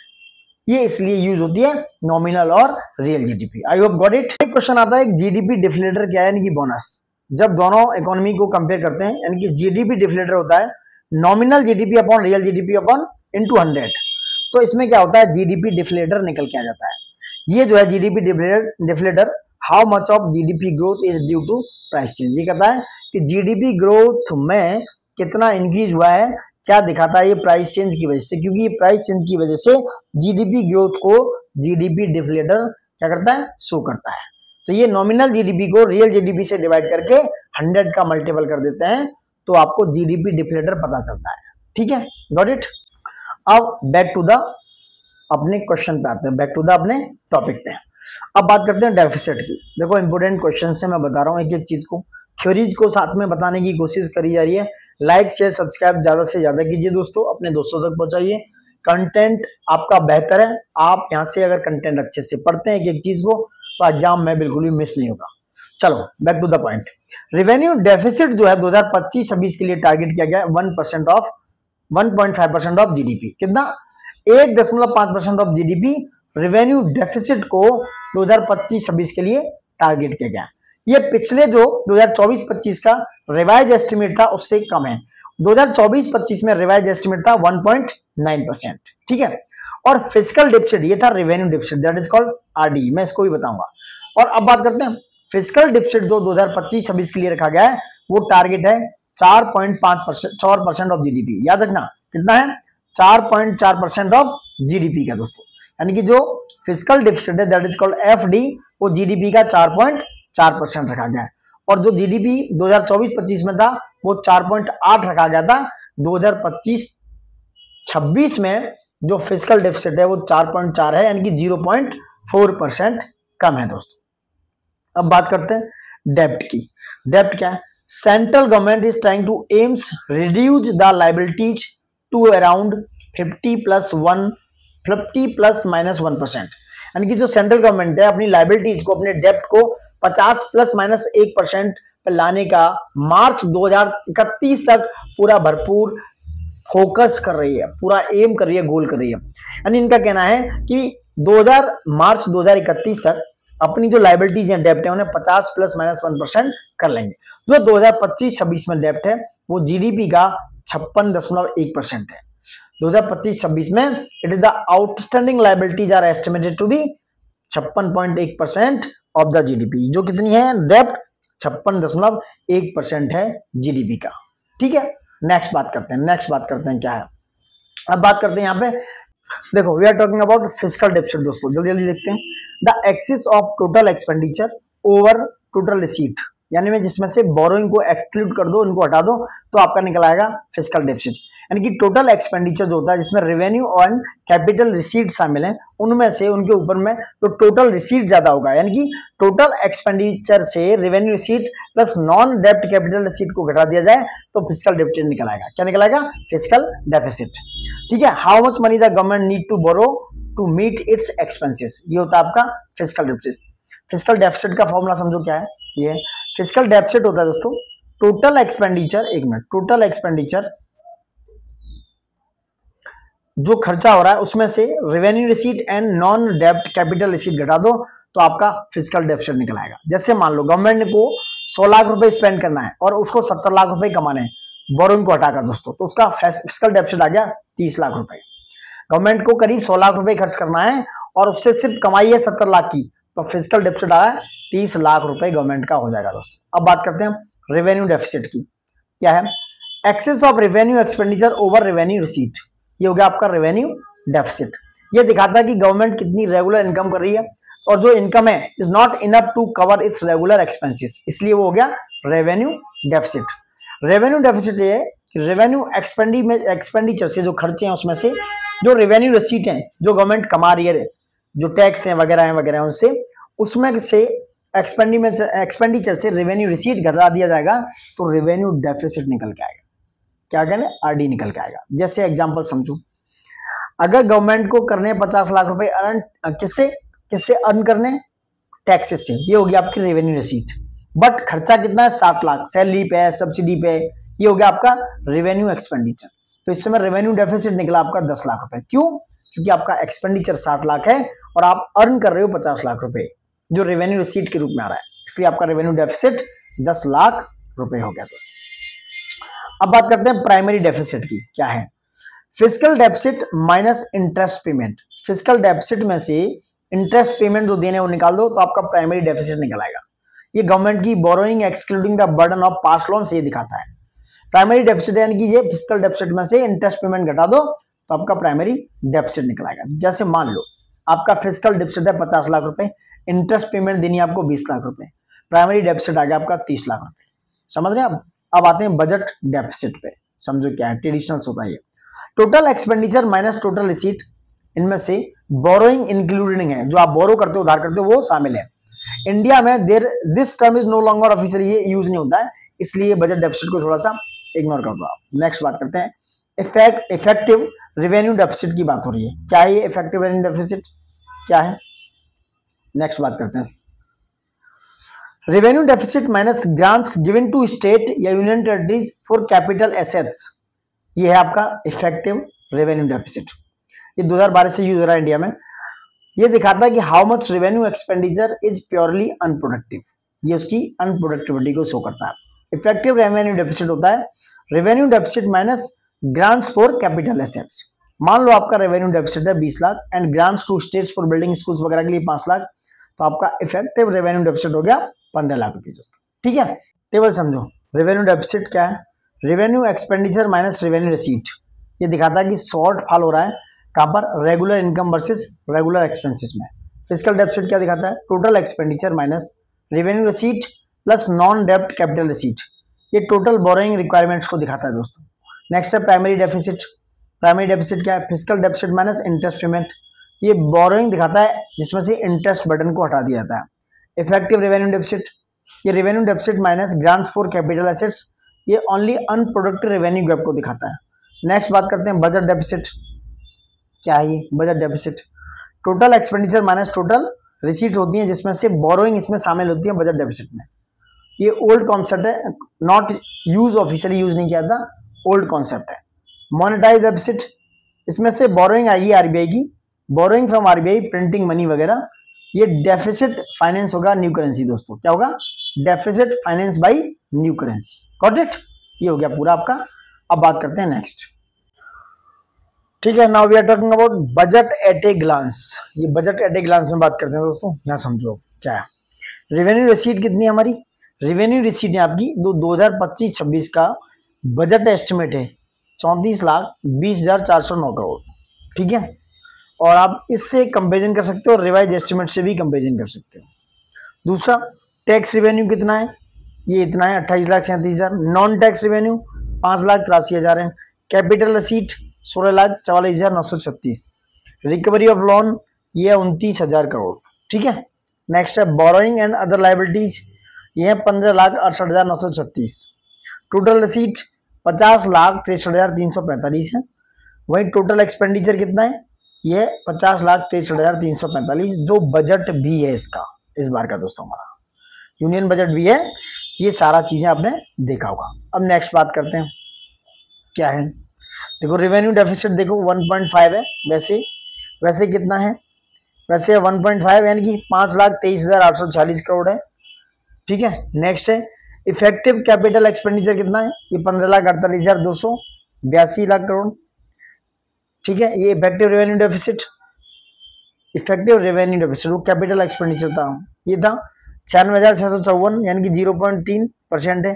ये इसलिए यूज होती है नॉमिनल और real GDP. I hope got it. एक क्वेश्चन आता है जीडीपी डिफ्लेटर क्या है, यानी कि बोनस। जब दोनों इकोनॉमी को कंपेयर करते हैं, यानी कि जीडीपी डिफ्लेटर होता है nominal GDP upon real GDP upon into 100। तो इसमें क्या होता है, जीडीपी डिफ्लेटर निकल के आ जाता है। ये जो है GDP deflator, how much of GDP growth is due to price change. ये कहता है कि जीडीपी ग्रोथ में कितना इंक्रीज हुआ है, क्या दिखाता है, ये प्राइस चेंज की वजह से। क्योंकि ये प्राइस चेंज की वजह से जीडीपी ग्रोथ को जीडीपी डिफ्लेटर क्या करता है, शो करता है। तो ये नॉमिनल जीडीपी को रियल जीडीपी से डिवाइड करके 100 का मल्टीपल कर देते हैं, तो आपको जीडीपी डिफ्लेटर पता चलता है। ठीक है, गॉट इट। अब बैक टू द अपने क्वेश्चन पे आते हैं, बैक टू द अपने टॉपिक पे। अब बात करते हैं डेफिसिट की। देखो इंपोर्टेंट क्वेश्चन से मैं बता रहा हूँ एक एक चीज को, थ्योरीज को साथ में बताने की कोशिश करी जा रही है। लाइक शेयर सब्सक्राइब ज्यादा से ज्यादा कीजिए दोस्तों, अपने दोस्तों तक पहुंचाइए। कंटेंट आपका बेहतर है, आप यहाँ से अगर कंटेंट अच्छे से पढ़ते हैं एक एक चीज को, तो एग्जाम में बिल्कुल भी मिस नहीं होगा। चलो back to the point. Revenue deficit जो है 2025-26 के लिए टारगेट किया गया 1% ऑफ 1.5% ऑफ जीडीपी। कितना, 1.5% ऑफ जीडीपी रेवेन्यू डेफिसिट को 2025-26 के लिए टारगेट किया गया। ये पिछले जो 2024-25 का रिवाइज एस्टिमेट था उससे कम है। 2024-25 में रिवाइज एस्टिमेट था 1.9%। ठीक है, और फिस्कल डिफिसिट ये था revenue deficit, that is called RD, मैं इसको भी बताऊंगा। और अब बात करते हैं फिस्कल डिफिसिट जो 2025-26 के लिए रखा गया है, वो टारगेट है 4.5% ऑफ जीडीपी। याद रखना कितना है, 4.4% ऑफ जीडीपी का दोस्तों। यानी कि जो फिस्कल डिफिसिट है दैट इज कॉल्ड एफडी, वो जीडीपी का 4.4% रखा गया है। और जो जीडीपी 2024-25 में था वो 4.8 रखा गया था। 2025-26 में जो फिस्कल डेफिसिट है वो 4.4 है, यानी कि 0.4% कम है दोस्तों। अब बात करते हैं डेब्ट की। डेब्ट क्या है, central government is trying to aims reduce the liabilities to around 50+1% यानी कि जो सेंट्रल गवर्नमेंट है अपनी लायबिलिटीज को, अपने डेब्ट को 50+-1% पे लाने का मार्च 2031 तक पूरा भरपूर फोकस कर रही है, पूरा एम कर रही है, गोल कर रही है। यानी इनका कहना है कि मार्च 2031 तक अपनी जो लायबिलिटीज हैं, डेब्ट है, उन्हें 50+-1% कर लेंगे। जो 2025-26 में डेब्ट है वो जीडीपी का 56.1% है। 2025-26 में it is the outstanding liabilities are estimated to be 56.1% of the GDP. जो कितनी है, डेब्ट 56.1% है जीडीपी का। ठीक है, नेक्स्ट बात करते हैं क्या है। अब बात करते हैं यहाँ पे, देखो we are talking about fiscal deficit दोस्तों, जल्दी जल्दी देखते हैं। The excess of total expenditure over total receipt, यानी मैं जिसमें से बोरोइंग को एक्सक्लूड कर दो, इनको हटा दो, तो आपका निकल आएगा फिस्कल डेफिसिट। यानी कि टोटल एक्सपेंडिचर जो होता है जिसमें रेवेन्यू और कैपिटल रिसीट शामिल हैं, उनमें से उनके ऊपर में तो टोटल रिसीट ज्यादा होगा। यानी कि टोटल एक्सपेंडिचर से रेवेन्यू रिसीट प्लस नॉन डेब्ट कैपिटल रिसीट को घटा दिया जाए तो फिस्कल डेफिसिट निकल आएगा। क्या निकल आएगा, फिस्कल डेफिसिट। ठीक है, how much money the government need to borrow to meet its expenses, ये होता है आपका फिस्कल डेफिसिट। फिस्कल डेफिसिट का फॉर्मूला समझो क्या है, ये फिस्कल डेफिसिट होता है दोस्तों टोटल एक्सपेंडिचर, एक मिनट, टोटल एक्सपेंडिचर जो खर्चा हो रहा है उसमें से रेवेन्यू रिसीट एंड नॉन डेब्ट कैपिटल रिसीट घटा दो तो आपका फिस्कल डेफिसिट निकल आएगा। जैसे मान लो गवर्नमेंट को 100 लाख रुपए स्पेंड करना है और उसको 70 लाख रुपए कमाने हैं बोरोइंग को हटाकर दोस्तों, तो उसका फिस्कल डेफिसिट आ गया 30 लाख रुपए। गवर्नमेंट को करीब 100 लाख रुपए खर्च करना है और उससे सिर्फ कमाई है 70 लाख की, तो फिस्कल डेफिसिट आया 30 लाख रुपए गवर्नमेंट का हो जाएगा दोस्तों। अब बात करते हैं रेवेन्यू डेफिसिट की। क्या है, excess of revenue expenditure over revenue receipt, ये हो गया आपका रेवेन्यू डेफिसिट। ये दिखाता है कि गवर्नमेंट कितनी रेगुलर इनकम कर रही है और जो इनकम है is not enough to cover its regular expenses, इसलिए वो हो गया रेवेन्यू डेफिसिट। रेवेन्यू डेफिसिट ये है कि रेवेन्यू एक्सपेंडिचर से जो खर्चे हैं उसमें से जो रेवेन्यू रिसीट है जो गवर्नमेंट कमा रही है, जो टैक्स है वगैरह उनसे, उसमें से एक्सपेंडिचर से रेवेन्यू रिसीट घटा दिया जाएगा तो रेवेन्यू डेफिसिट निकल के आएगा। क्या कहने, आरडी निकल के आएगा। जैसे एग्जांपल समझो, अगर गवर्नमेंट को करने 50 लाख रुपए अर्न, किससे अर्न करने, टैक्सेस से, ये हो गया आपकी रेवेन्यू रिसीट। बट खर्चा कितना है 60 लाख, सैलरी पे है, सब्सिडी पे है, ये हो गया आपका रेवेन्यू एक्सपेंडिचर। तो इस समय रेवेन्यू डेफिसिट निकला आपका 10 लाख रुपए। क्यों? क्योंकि आपका एक्सपेंडिचर 60 लाख है और आप अर्न कर रहे हो 50 लाख रुपए जो रेवेन्यू रिसीट के रूप में आ रहा है, इसलिए आपका रेवेन्यू डेफिसिट 10 लाख रुपए हो गया दोस्तों। अब बात करते हैं प्राइमरी डेफिसिट की, क्या है? Fiscal deficit minus interest payment. Fiscal deficit में से इंटरेस्ट पेमेंट जो देने वो निकाल दो तो आपका प्राइमरी डेफिसिट निकल आएगा। ये गवर्नमेंट की borrowing excluding the burden of past loan से ये दिखाता है। प्राइमरी डेफिसिट यानी कि ये फिस्कल डेफिसिट में से इंटरेस्ट पेमेंट घटा दो तो आपका प्राइमरी डेफिसिट निकल आएगा। जैसे मान लो आपका फिस्कल डेफिसिट है 50 लाख रुपए, इंटरेस्ट पेमेंट देनी है आपको 20 लाख रुपए, प्राइमरी डेफिसिट आ गया आपका 30 लाख रुपए। समझ रहे हैं? अब आते हैं बजट डेफिसिट पे, समझो क्या है, ट्रेडिशनल्स होता है। Total expenditure minus total receipt, इनमें से बोरोइंग इंक्लूडिंग है, जो आप बोरो करते हो, उधार करते हो, वो शामिल है। इंडिया में this term is no longer official, ये यूज नहीं होता है, इसलिए बजट डेफिसिट को थोड़ा सा इग्नोर कर दो आप। नेक्स्ट बात करते हैं इफेक्टिव रेवेन्यू डेफिसिट की बात हो रही है। क्या है ये इफेक्टिव रेवेन्यू डेफिसिट, क्या है? नेक्स्ट बात करते हैं इसकी। Revenue deficit minus grants given to state या union territories for capital assets, ये है आपका इफेक्टिव रेवेन्यू डेफिसिट। ये 2012 से यूज हो रहा है इंडिया में। ये दिखाता है कि how much revenue expenditure is purely unproductive, ये उसकी अनप्रोडक्टिविटी को शो करता है। इफेक्टिव रेवेन्यू डेफिसिट होता है revenue deficit minus grants for capital assets. मान लो आपका रेवेन्यू डेफिसिट है 20 lakh and grants to states for building schools वगैरह के लिए 5 लाख, तो आपका इफेक्टिव रेवेन्यू डेफिसिट हो गया 15 लाख रुपीज। ठीक है, टेबल समझो। रेवेन्यू डेफिसिट क्या है? Revenue expenditure minus revenue receipt. ये दिखाता है कि शॉर्ट फॉल हो रहा है कहां पर? Regular income versus regular expenses में। फिस्कल डेफिसिट क्या दिखाता है? Total expenditure minus revenue receipt plus non डेब्ट कैपिटल रिसीट, ये टोटल बोरोइंग रिक्वायरमेंट्स को दिखाता है दोस्तों। नेक्स्ट है प्राइमरी डेफिसिट। प्राइमरी डेफिसिट क्या है? Fiscal deficit minus interest payment, ये बोरोइंग दिखाता है जिसमें से इंटरेस्ट बर्डन को हटा दिया जाता है। इफेक्टिव रेवेन्यू डेफिसिट, ये revenue deficit minus grants for capital assets, ये ओनली अनप्रोडक्टिव रेवेन्यू गैप को दिखाता है। नेक्स्ट बात करते हैं बजट डेफिसिट। क्या है ये budget deficit? Total expenditure minus total receipt होती है जिसमें से बोरोइंग इसमें शामिल होती है बजट डेफिसिट में। ये ओल्ड कॉन्सेप्ट है, नॉट यूज, ऑफिशियली यूज नहीं किया था, ओल्ड कॉन्सेप्ट है। मोनेटाइज डेफिसिट, इसमें से बोरोइंग आएगी आरबीआई की, borrowing from RBI, printing money वगैरह, ये डेफिसिट फाइनेंस होगा न्यू करेंसी दोस्तों। क्या होगा? Deficit finance by new currency. Got it? ये हो गया पूरा आपका। अब बात करते हैं नेक्स्ट। ठीक है, now we are talking about budget at a glance. ये बजट एट ए ग्लांस में बात करते हैं दोस्तों। यहाँ समझो क्या है। रेवेन्यू रिसीट कितनी है हमारी? रेवेन्यू रिसीट है आपकी 2025-26 का बजट एस्टिमेट है 34,20,409 करोड़। ठीक है, और आप इससे कंपेरिजन कर सकते हो, रिवाइज एस्टिमेट से भी कंपेरिजन कर सकते हो। दूसरा, टैक्स रेवेन्यू कितना है? ये इतना है 28,37,000। नॉन टैक्स रेवेन्यू 5,83,000 है। Capital receipt 16,44,936। Recovery of loan ये 29,000 करोड़। ठीक है, नेक्स्ट है बोरोइंग एंड अदर लाइबिलिटीज, ये है 15,68,936। टोटल रिसीट 50,63,345 है। वही टोटल एक्सपेंडिचर कितना है? ये 50,63,345, जो बजट भी है इसका, इस बार का दोस्तों हमारा यूनियन बजट भी है। ये सारा चीजें आपने देखा होगा। अब नेक्स्ट बात करते हैं क्या है। देखो रेवेन्यू डेफिसिट देखो 1.5 है, वैसे कितना है? वैसे 1.5 यानी कि 5,23,840 करोड़ है। ठीक है, नेक्स्ट है इफेक्टिव कैपिटल एक्सपेंडिचर कितना है? ये 15,48,282 लाख करोड़। ठीक है, ये इफेक्टिव रेवेन्यू डेफिसिट, वो कैपिटल एक्सपेंडिचर था, ये था 96,654 यानी कि 0.3% है।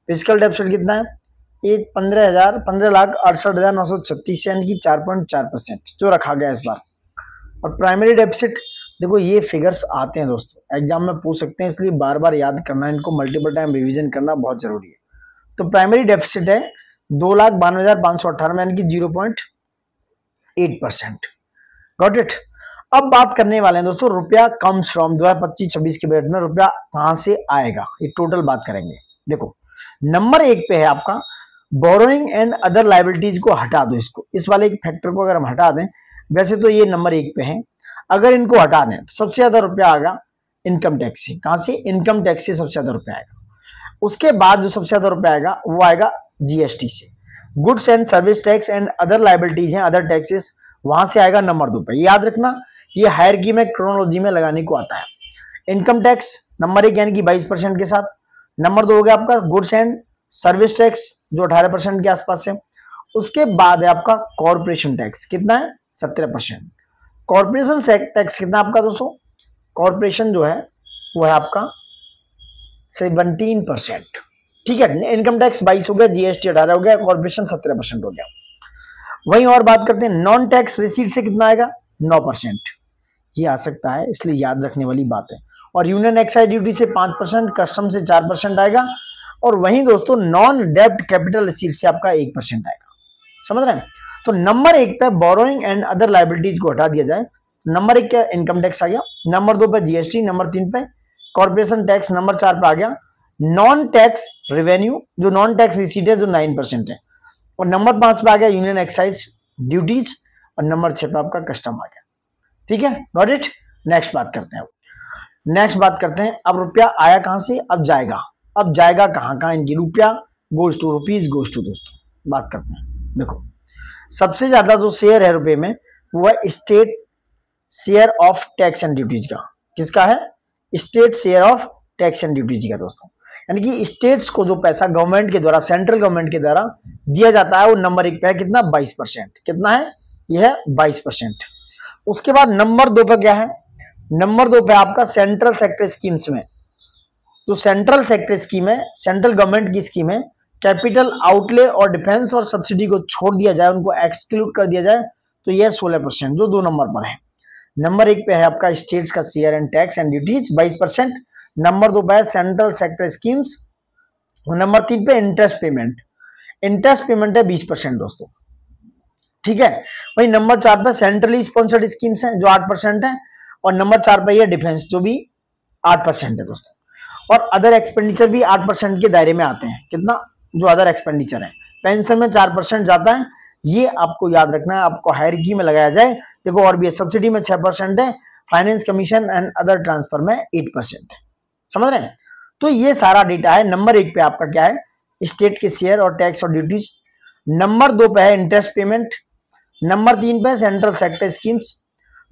फिस्कल डेफिसिट कितना है? ये 15,68,936 यानी कि 4.4% जो रखा गया इस बार। और प्राइमरी डेफिसिट देखो, ये फिगर्स आते हैं दोस्तों, एग्जाम में पूछ सकते हैं, इसलिए बार बार याद करना, इनको मल्टीपल टाइम रिवीजन करना बहुत जरूरी है। तो प्राइमरी डेफिसिट है 2,92,598 यानी कि 0.8%। Got it? अब बात करने वाले हैं दोस्तों रुपया कम्स फ्रॉम 2025-26 के बजट में रुपया कहां से आएगा, ये टोटल बात करेंगे। देखो नंबर 1 पे है आपका बोरोइंग एंड अदर लाइबिलिटीज को हटा दो, इसको, इस वाले एक फैक्टर को अगर हम हटा दें, वैसे तो ये नंबर 1 पे है, अगर इनको हटा दें तो सबसे ज्यादा रुपया आएगा इनकम टैक्स से। कहां से? इनकम टैक्स से सबसे ज्यादा रुपया आएगा। उसके बाद जो सबसे ज्यादा रुपया आएगा वो आएगा जीएसटी से। Goods and service tax and other liabilities हैं, अदर टैक्सेस, वहां से आएगा नंबर 2 पे। याद रखना ये हायरकी में, क्रोनोलॉजी में लगाने को आता है। इनकम टैक्स नंबर 1 यानी कि 22% के साथ। नंबर 2 हो गया आपका गुड्स एंड सर्विस टैक्स जो 18% के आसपास है। उसके बाद है आपका कॉर्पोरेशन टैक्स, कितना है? 17%। कॉर्पोरेशन टैक्स कितना आपका दोस्तों? कॉर्पोरेशन जो है वो है आपका 17%। ठीक है, इनकम टैक्स 22 हो गया, जीएसटी 18 हो गया, कॉर्पोरेशन 17% हो गया। वहीं और बात करते हैं नॉन टैक्स रिसीट से कितना आएगा? 9%। ये आ सकता है, इसलिए याद रखने वाली बात है। और यूनियन एक्साइज ड्यूटी से 5%, कस्टम से 4% आएगा। और वहीं दोस्तों नॉन डेब्ट कैपिटल रिसीट से आपका 1% आएगा। समझ रहे हैं? तो नंबर 1 पे बोरोइंग एंड अदर लाइबिलिटीज को हटा दिया जाए, नंबर 1 क्या? इनकम टैक्स आ गया। नंबर 2 पे जीएसटी, नंबर 3 पे कॉर्पोरेशन टैक्स, नंबर 4 पे आ गया नॉन टैक्स रेवेन्यू, जो नॉन टैक्स रिसीट है जो 9% है। और नंबर 5 पे आ गया यूनियन एक्साइज ड्यूटीज, और नंबर 6 पे आपका कस्टम आ गया। ठीक है, गॉट इट। नेक्स्ट बात करते हैं। नेक्स्ट बात करते हैं, अब रुपया आया कहां से, अब जाएगा। अब जाएगा कहां कहां? इनकी रुपया goes to rupees goes to. दोस्तों बात करते हैं, देखो सबसे ज्यादा जो शेयर है रुपए में वो है state share of tax and duties का। किसका है? State share of tax and duties का दोस्तों। यानी कि स्टेट्स को जो पैसा गवर्नमेंट के द्वारा, सेंट्रल गवर्नमेंट के द्वारा दिया जाता है वो नंबर 1 पे है कितना? 22%। कितना है? यह है 22%। उसके बाद नंबर 2 पे क्या है? नंबर 2 पे आपका सेंट्रल सेक्टर स्कीम्स में, जो सेंट्रल सेक्टर स्कीम है, सेंट्रल गवर्नमेंट की स्कीम है, कैपिटल आउटले और डिफेंस और सब्सिडी को छोड़ दिया जाए, उनको एक्सक्लूड कर दिया जाए, तो यह 16%, जो 2 नंबर पर है। नंबर 1 पे है आपका स्टेट्स का share and tax and duties 22%। Number 2 पे है सेंट्रल सेक्टर स्कीम्स। नंबर 3 पे इंटरेस्ट पेमेंट। इंटरेस्ट पेमेंट है 20% दोस्तों। ठीक है, वही नंबर 4 पे सेंट्रली स्पॉन्सर्ड स्कीम्स हैं जो 8% है। और नंबर 4 पे ये डिफेंस जो भी 8% है दोस्तों। और अदर एक्सपेंडिचर भी 8% के दायरे में आते हैं। कितना? जो अदर एक्सपेंडिचर है, पेंशन में 4% जाता है, ये आपको याद रखना है, आपको हायरार्की में लगाया जाए। देखो और भी सब्सिडी में 6% है, finance commission and other transfer में 8% है। समझ रहे हैं? तो ये सारा डेटा है। नंबर 1 पे आपका क्या है? स्टेट के शेयर और टैक्स और ड्यूटीज। नंबर 2 पे है इंटरेस्ट पेमेंट। नंबर 3 पे सेंट्रल सेक्टर स्कीम्स।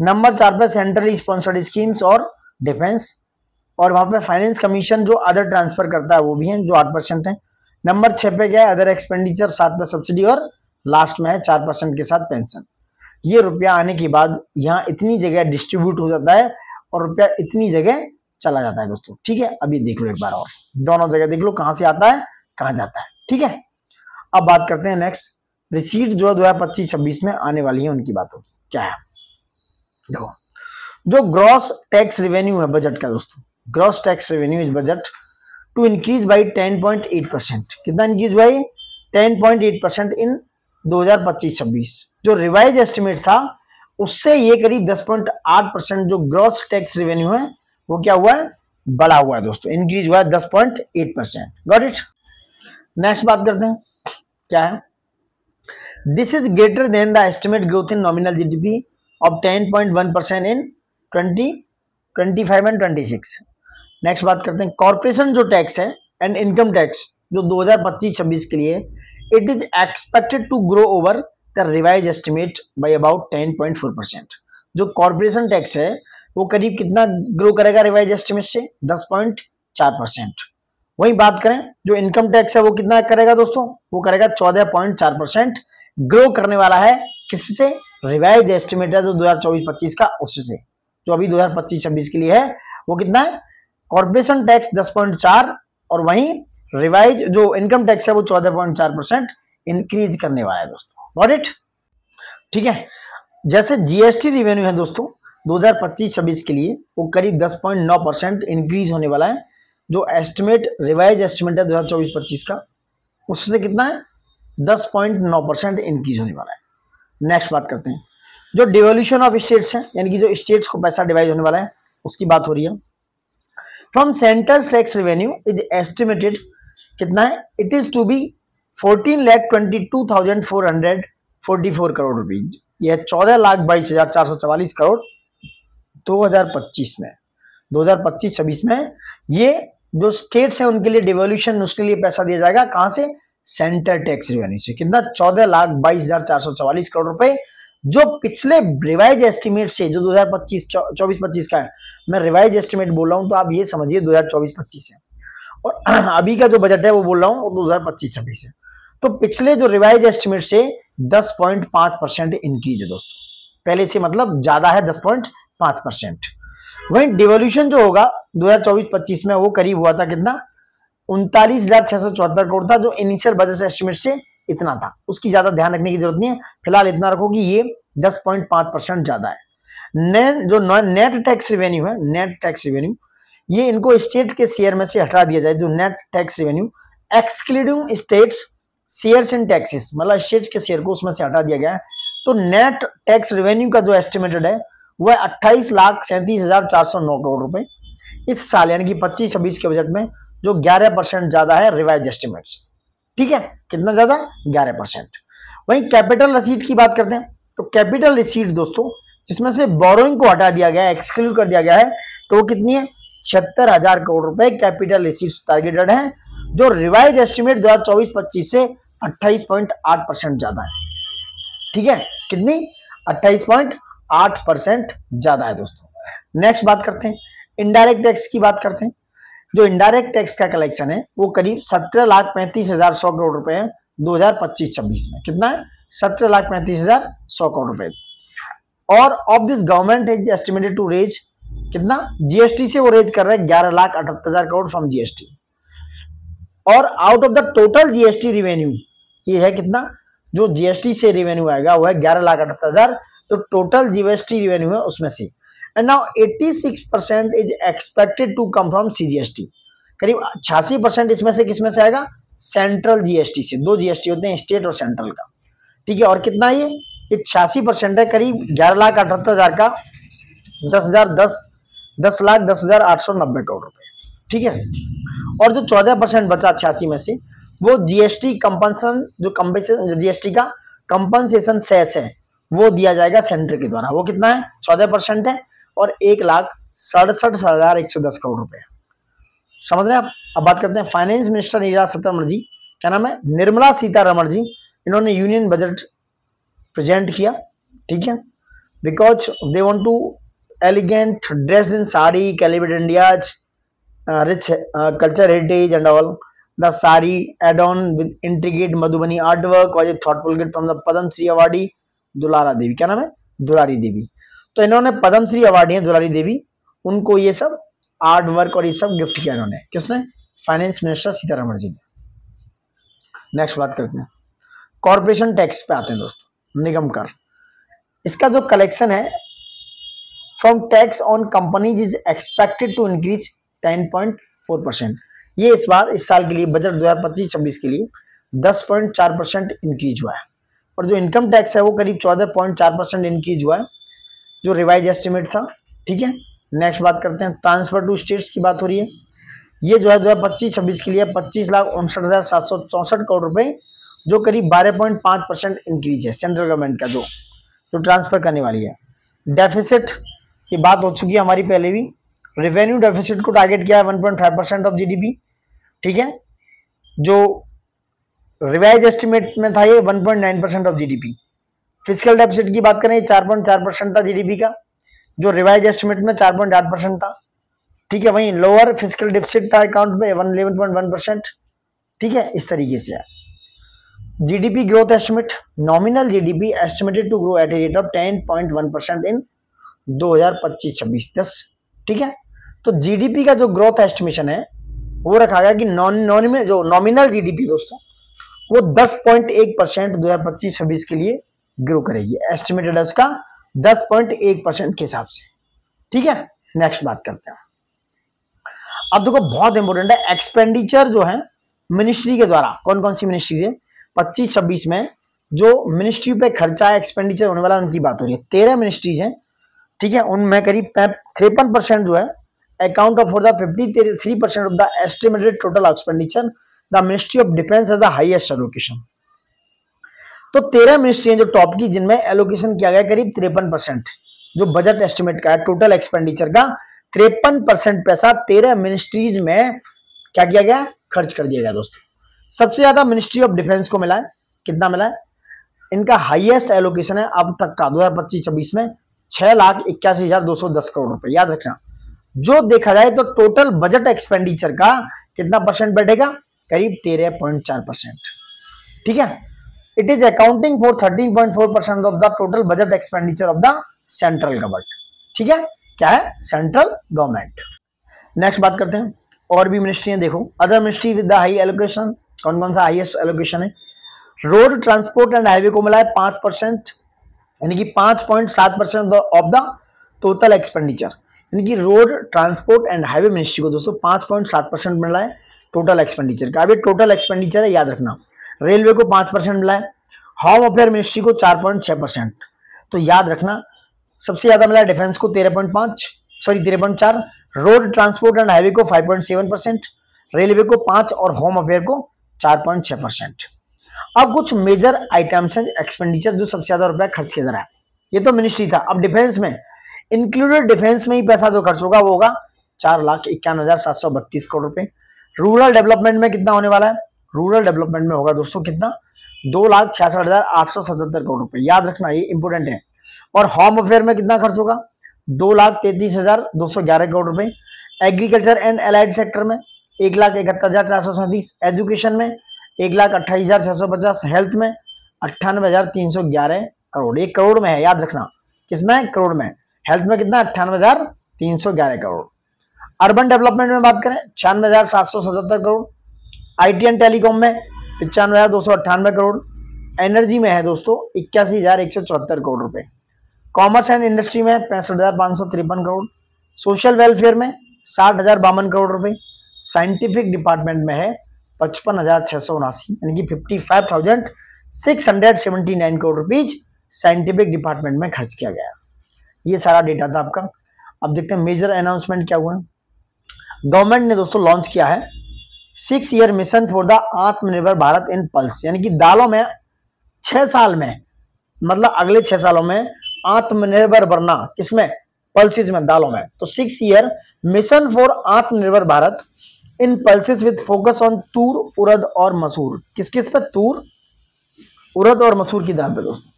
नंबर 4 पे सेंट्रली स्पॉन्सर्ड स्कीम्स और डिफेंस। और वहां पे फाइनेंस कमीशन जो अदर ट्रांसफर करता है वो भी है जो 8% है। नंबर 6 पे क्या है? अदर एक्सपेंडिचर, 7 पे सब्सिडी और लास्ट में है 4% के साथ पेंशन। ये रुपया आने के बाद यहाँ इतनी जगह डिस्ट्रीब्यूट हो जाता है और रुपया इतनी जगह चला जाता है दोस्तों। ठीक है, अभी देख लो एक बार और, दोनों जगह देख लो कहां से आता है कहां जाता है। ठीक है, अब बात करते हैं नेक्स्ट रिसीट जो 2025-26 में आने वाली है उनकी बात होगी। क्या है? देखो जो ग्रॉस टैक्स रेवेन्यू है बजट का दोस्तों, gross tax revenue is budget to increase by 10.8%। कितना इंक्रीज हुआ? 10.8% इन 2025-26। जो रिवाइज एस्टिमेट था उससे ये करीब 10.8% जो ग्रॉस टैक्स रेवेन्यू है वो क्या हुआ है? बढ़ा हुआ है दोस्तों, इंक्रीज हुआ है 10.8%। Got it. नेक्स्ट बात करते हैं, क्या है? This is greater than the estimate growth in nominal GDP of 10.1% in 2025 and 26। Next बात करते हैं कॉर्पोरेशन जो टैक्स है एंड इनकम टैक्स जो 2025-26 के लिए, it is expected to grow over the revise estimate by about 10.4%। जो कॉर्पोरेशन टैक्स है वो करीब कितना ग्रो करेगा रिवाइज एस्टिमेट से? 10.4%। वही बात करें जो इनकम टैक्स है वो कितना करेगा दोस्तों? वो करेगा 14.4%। ग्रो करने वाला है किससे? रिवाइज एस्टिमेट है जो 2024-25 का, उससे। जो अभी 2025-26 के लिए है वो कितना है? कॉर्पोरेशन टैक्स 10.4 और वहीं रिवाइज जो इनकम टैक्स है वो 14.4% इंक्रीज करने वाला है दोस्तों। Got it. ठीक है, जैसे जीएसटी रेवेन्यू है दोस्तों 2025-26 के लिए वो करीब 10.9% इंक्रीज होने वाला है। जो एस्टिमेट रिवाइज एस्टिमेट है 2024-25 का उससे कितना है? 10.9% इंक्रीज होने वाला है। नेक्स्ट बात करते हैं जो डिवोल्यूशन ऑफ स्टेट्स है, यानी कि जो स्टेट्स को पैसा डिवाइड होने वाला है उसकी बात हो रही है। From central tax revenue is estimated कितना है? It is to be 14,22,444 crore rupees. यह 14,22,444 करोड़ 2025 में। 2025-26 में ये जो स्टेट्स हैं उनके लिए डिवोल्यूशन, उसके लिए पैसा दिया जाएगा कहां से? सेंटर टैक्स रेवेन्यू से। कितना? 14,22,444 करोड़ रुपए, जो पिछले रिवाइज एस्टिमेट से, जो 2025-24-25 का है, मैं रिवाइज एस्टिमेट बोल रहा हूं तो आप ये समझिए 2024-25 है, और अभी का जो बजट है वो बोल रहा हूं वो 2025-26 है। तो पिछले जो रिवाइज एस्टिमेट से 10.5% इंक्रीज है दोस्तों, पहले से मतलब ज्यादा है 10.5%। वहीं डिवोल्यूशन जो होगा 2024-25 में वो करीब हुआ था कितना? 39,674 करोड़ था, जो इनिशियल बजट एस्टिमेट से इतना था। उसकी ज्यादा ध्यान रखने की जरूरत नहीं है, फिलहाल इतना रखो कि ये 10.5% ज्यादा है। जो नेट टैक्स रेवेन्यू है, नेट टैक्स रेवेन्यू, ये इनको स्टेट के शेयर में से हटा दिया जाए। जो net tax revenue excluding states shares and taxes, मतलब स्टेट्स के शेयर को उसमें से हटा दिया गया है। तो नेट टैक्स रेवेन्यू का जो एस्टिमेटेड है वह 28,37,409 करोड़ रुपए इस साल, यानी कि 25-26 के बजट में, जो 11% ज्यादा है रिवाइज एस्टिमेट से। ठीक है, कितना ज्यादा? 11%। वहीं कैपिटल रिसीट की बात करते हैं, तो कैपिटल रिसीट दोस्तों जिसमें से बोरोइंग को हटा दिया गया है, एक्सक्लूड कर दिया गया है, तो वो कितनी है? 76,000 करोड़ रुपए कैपिटल रिसीट्स टारगेटेड है, जो रिवाइज एस्टिमेट 2024-25 से 28.8% ज्यादा है। ठीक है, कितनी? 28.8% ज्यादा है दोस्तों। नेक्स्ट बात करते हैं इनडायरेक्ट टैक्स की बात करते हैं। जो इनडायरेक्ट टैक्स का कलेक्शन है वो करीब 17,35,100 करोड़ रुपए है 2025-26 में। कितना है? 17,35,100 करोड़ रुपए। और of this government is estimated to raise कितना? जीएसटी से वो रेज कर रहे हैं 11,78,000 करोड़ फ्रॉम जीएसटी। और out of the total GST revenue ये है कितना? जो जीएसटी से रिवेन्यू आएगा वो है 11,78,000, तो टोटल जीएसटी रिवेन्यू है उसमें से। And now 86% is expected to come from CGST. करीब 86% इसमें से किसमें से आएगा? सेंट्रल जीएसटी से। दो जीएसटी होते हैं, स्टेट और सेंट्रल का। ठीक है, और कितना ये 86% है, करीब 11,78,000 का 10,10,10,10,890 करोड़ रुपए। ठीक है, और जो 14% बचा 86 में से, वो जीएसटी कंपनसेशन, जो कंपनसेशन जीएसटी का कंपनसेशन सेस है वो दिया जाएगा सेंटर के द्वारा। वो कितना है? 14% है, और 1,67,110 करोड़ रुपए। समझ रहे हैं आप? अब बात करते हैं फाइनेंस मिनिस्टर निर्मला सीतारमण जी, क्या नाम है? निर्मला सीतारमण जी। इन्होंने यूनियन बजट प्रेजेंट किया। ठीक है, because they want to elegant dressed in sari, calibrated India's rich culture heritage and all. The sari add-on with intricate Madhubani artwork was a thoughtful gift from the Padam Shri awardee दुलारा देवी। क्या नाम है? दुलारी देवी। तो इन्होंने पद्म श्री अवार्डी है दुलारी देवी, उनको ये सब आर्ट वर्क और ये सब गिफ्ट किया इन्होंने। किसने? फाइनेंस मिनिस्टर सीतारमण जी ने। नेक्स्ट बात करते हैं कॉर्पोरेशन टैक्स पे आते हैं दोस्तों, निगम कर। इसका जो कलेक्शन है from tax on companies is expected to increase 10.4%। ये इस बार इस साल के लिए बजट 2025-26 के लिए 10.4% इंक्रीज हुआ है। और जो इनकम टैक्स है वो करीब 14.4% इंक्रीज हुआ है, जो रिवाइज एस्टिमेट था। ठीक है, नेक्स्ट बात करते हैं ट्रांसफर टू स्टेट्स की बात हो रही है। ये जो है 2025-26 के लिए 25,59,764 करोड़ रुपए, जो करीब 12.5% इंक्रीज है सेंट्रल गवर्नमेंट का जो ट्रांसफर करने वाली है। डेफिसिट की बात हो चुकी है हमारी पहले भी। रेवेन्यू डेफिसिट को टारगेट किया है 1.5% ऑफ जीडीपी। ठीक है, जो रिवाइज एस्टिमेट में था ये 1.9% ऑफ जीडीपी। फिजिकल डेफिसिट की बात करें 4.4% था जीडीपी का, जो रिवाइज एस्टिमेट में 4.8% था। ठीक है, वहीं लोअर फिजिकल डेफिसिट था अकाउंट में 11.1%। ठीक है, इस तरीके से है। GDP growth estimate, nominal GDP estimated to grow at a rate of 10.1% in 2025-26। ठीक है, तो जीडीपी का जो ग्रोथ एस्टिमेशन है वो रखा गया कि जो नॉमिनल जीडीपी दोस्तों वो 10.1% 2025-26 के लिए ग्रो करेगी। एस्टिमेटेड है उसका 10.1% के हिसाब से। ठीक है, नेक्स्ट बात करते हैं। अब देखो बहुत इंपॉर्टेंट है एक्सपेंडिचर जो है मिनिस्ट्री के द्वारा। कौन कौन सी मिनिस्ट्री है 25-26 में जो मिनिस्ट्री पे खर्चा एक्सपेंडिचर होने वाला उनकी बात हो रही है। 13 मिनिस्ट्रीज हैं। ठीक है, उनमें करीब 53% जो है account of for the 53% of the estimated total expenditure the ministry of defence as the highest allocation. तो 13 मिनिस्ट्री हैं जो टॉप की, जिनमें एलोकेशन किया गया करीब 53%, जो बजट एस्टिमेट का है टोटल एक्सपेंडिचर का 53% पैसा 13 मिनिस्ट्रीज में क्या किया गया, खर्च कर दिया गया दोस्तों। सबसे ज्यादा मिनिस्ट्री ऑफ डिफेंस को मिला है, कितना मिला है, इनका हाईएस्ट एलोकेशन है अब तक का 2025-26 में 6,81,210 करोड़ रुपए। याद रखना, जो देखा जाए तो टोटल बजट एक्सपेंडिचर का कितना परसेंट बैठेगा, करीब 13.4%। ठीक है, it is accounting for 13.4% of the total budget expenditure of the central government. ठीक है, क्या है, सेंट्रल गवर्नमेंट। नेक्स्ट बात करते हैं और भी मिनिस्ट्रियां देखो, other ministry with the high allocation, कौन कौन सा हाईएस्ट एलोकेशन है, रोड ट्रांसपोर्ट एंड हाईवे को मिला है 5%, यानी कि 5.7% ऑफ द टोटल एक्सपेंडिचर, यानी कि road transport and highway ministry को दोस्तों 5.7% मिला है टोटल एक्सपेंडिचर का। अभी टोटल एक्सपेंडिचर है, याद रखना। रेलवे को 5% मिला है, होम अफेयर मिनिस्ट्री को 4.6%। तो याद रखना, सबसे ज्यादा मिला है डिफेंस को 13.4, रोड ट्रांसपोर्ट एंड हाईवे को 5.7%, रेलवे को 5 और होम अफेयर को 4.6%। अब कुछ मेजर आइटम्स हैं एक्सपेंडिचर जो सबसे ज्यादा रुपया खर्च किया जा रहा है। ये तो मिनिस्ट्री था। अब डिफेंस में, इंक्लूडेड डिफेंस में ही पैसा जो खर्च होगा वो होगा 4,51,732 करोड़ रुपए। रूरल डेवलपमेंट में कितना होने वाला है, रूरल डेवलपमेंट में होगा दोस्तों कितना, 2,66,877 करोड़ रुपए। याद रखना, ये इंपोर्टेंट है। और होम अफेयर में कितना खर्च होगा, 2,33,211 करोड़ रुपए। एग्रीकल्चर एंड एलाइड सेक्टर में 1,71,437, एजुकेशन में 1,28,650, हेल्थ में 98,311 करोड़। ये करोड़ में है, याद रखना, किसमें, करोड़ में। हेल्थ में कितना, 98,311 करोड़। अर्बन डेवलपमेंट में बात करें 96,777 करोड़। आईटी एंड टेलीकॉम में 95,298 करोड़। एनर्जी में है दोस्तों 81,174 करोड़ रुपए। कॉमर्स एंड इंडस्ट्री में 65,553 करोड़। सोशल वेलफेयर में 60,052 करोड़ रुपए। साइंटिफिक डिपार्टमेंट में है 55,679, यानी कि 55,679 करोड़ रुपीज साइंटिफिक डिपार्टमेंट में खर्च किया गया। ये सारा डेटा था आपका। अब देखते हैं मेजर अनाउंसमेंट क्या हुआ है। गवर्नमेंट ने दोस्तों लॉन्च किया है 6 ईयर मिशन फॉर द आत्मनिर्भर भारत इन पल्स, यानी कि दालों में 6 साल में, मतलब अगले 6 सालों में आत्मनिर्भर बनना, किसमें, पल्सेस में, दालों में। तो 6 ईयर मिशन फॉर आत्मनिर्भर भारत इन पल्सेस विद फोकस ऑन तूर, उड़द और मसूर। किस किस पे, तूर, उड़द और मसूर की दाल पे दोस्तों।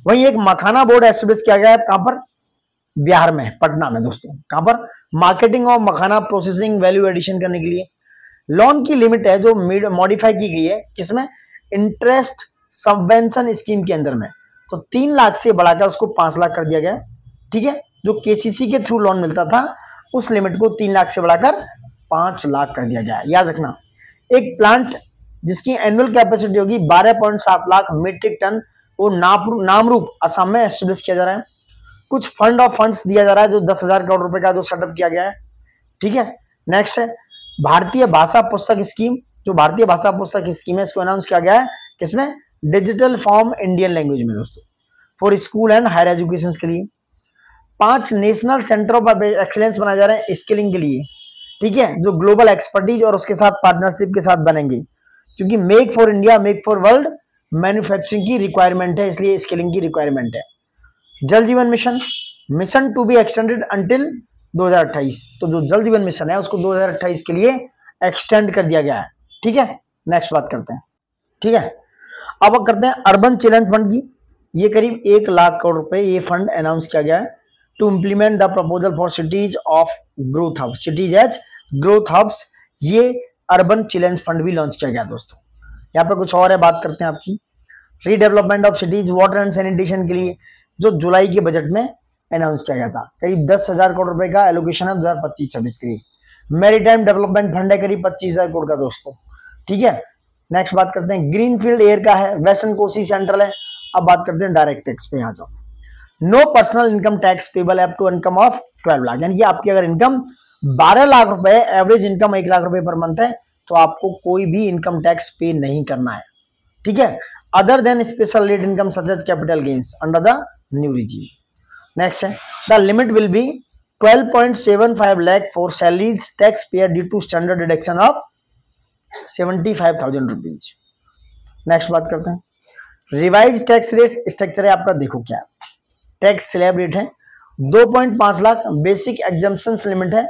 वहीं एक मखाना बोर्ड एस्टेब्लिश किया गया है, कहां पर, बिहार में, पटना में दोस्तों। कहां पर, marketing of makhana processing value addition करने के लिए। लोन की लिमिट है जो मॉडिफाई की गई है, किसमें, इंटरेस्ट सबवेंशन स्कीम के अंदर में। तो 3 लाख से बढ़ाकर उसको 5 लाख कर दिया गया। ठीक है, जो केसीसी के थ्रू लोन मिलता था उस लिमिट को 3 लाख से बढ़ाकर 5 लाख कर दिया गया। याद रखना, एक प्लांट जिसकी एनुअल कैपेसिटी होगी 12.7 लाख मीट्रिक टन, वो नामरूप असम में एस्टेब्लिश किया जा रहा है। कुछ फंड ऑफ फंड्स दिया जा रहा है जो 10,000 करोड़ रुपए का जो सेटअप किया गया है। ठीक है, नेक्स्ट है भारतीय भाषा पुस्तक स्कीम। जो भारतीय भाषा पुस्तक स्कीम है इसको अनाउंस किया गया है, किसमें, डिजिटल फॉर्म इंडियन लैंग्वेज में दोस्तों, for school and higher education के लिए। 5 नेशनल सेंटर ऑफ एक्सीलेंस बनाए जा रहे हैं स्किलिंग के लिए। ठीक है, जो ग्लोबल एक्सपर्टीज और उसके साथ पार्टनरशिप के साथ बनेंगे, क्योंकि make for India, make for world manufacturing की रिक्वायरमेंट है, इसलिए स्किलिंग की रिक्वायरमेंट है। Jal Jeevan mission, mission to be extended until 2028। तो जो जल जीवन मिशन है उसको 2028 के लिए एक्सटेंड कर दिया गया है। ठीक है, नेक्स्ट बात करते हैं। ठीक है, अब करते हैं अर्बन चैलेंज फंड की। ये करीब 1 लाख करोड़ रुपए ये फंड अनाउंस किया गया है to implement the proposal for cities of growth hub, cities as growth hubs. ये अर्बन चैलेंज फंड भी लॉन्च किया गया दोस्तों। यहाँ पे कुछ और है, बात करते हैं आपकी redevelopment of cities water and sanitation के लिए, जो जुलाई के बजट में अनाउंस किया गया था। करीब 10,000 करोड़ रुपए का एलोकेशन है 2025-26 के लिए। मैरीटाइम डेवलपमेंट फंड है करीब 25,000 करोड़ का दोस्तों। ठीक है, नेक्स्ट बात करते हैं ग्रीनफील्ड एयर का है, वेस्टर्न कोसी सेंट्रल है। अब बात करते हैं डायरेक्ट टैक्स पे। यहाँ जाओ, no personal income tax payable up to income of 12 lakh, यानी कि आपकी अगर इनकम 12 लाख रुपए, एवरेज इनकम 1 लाख रुपए पर मंथ है, तो आपको कोई भी इनकम टैक्स पे नहीं करना है। ठीक है, other than special rate income such as capital gains under the new regime. Next है the limit will be 12.75 lakh for salaries tax payer due to standard deduction of 75,000 rupees. Next बात करते हैं रिवाइज टैक्स रेट स्ट्रक्चर है आपका। देखो क्या टैक्स स्लैब रेट है 2.5 लाख बेसिक एग्जम्पशन लिमिट है,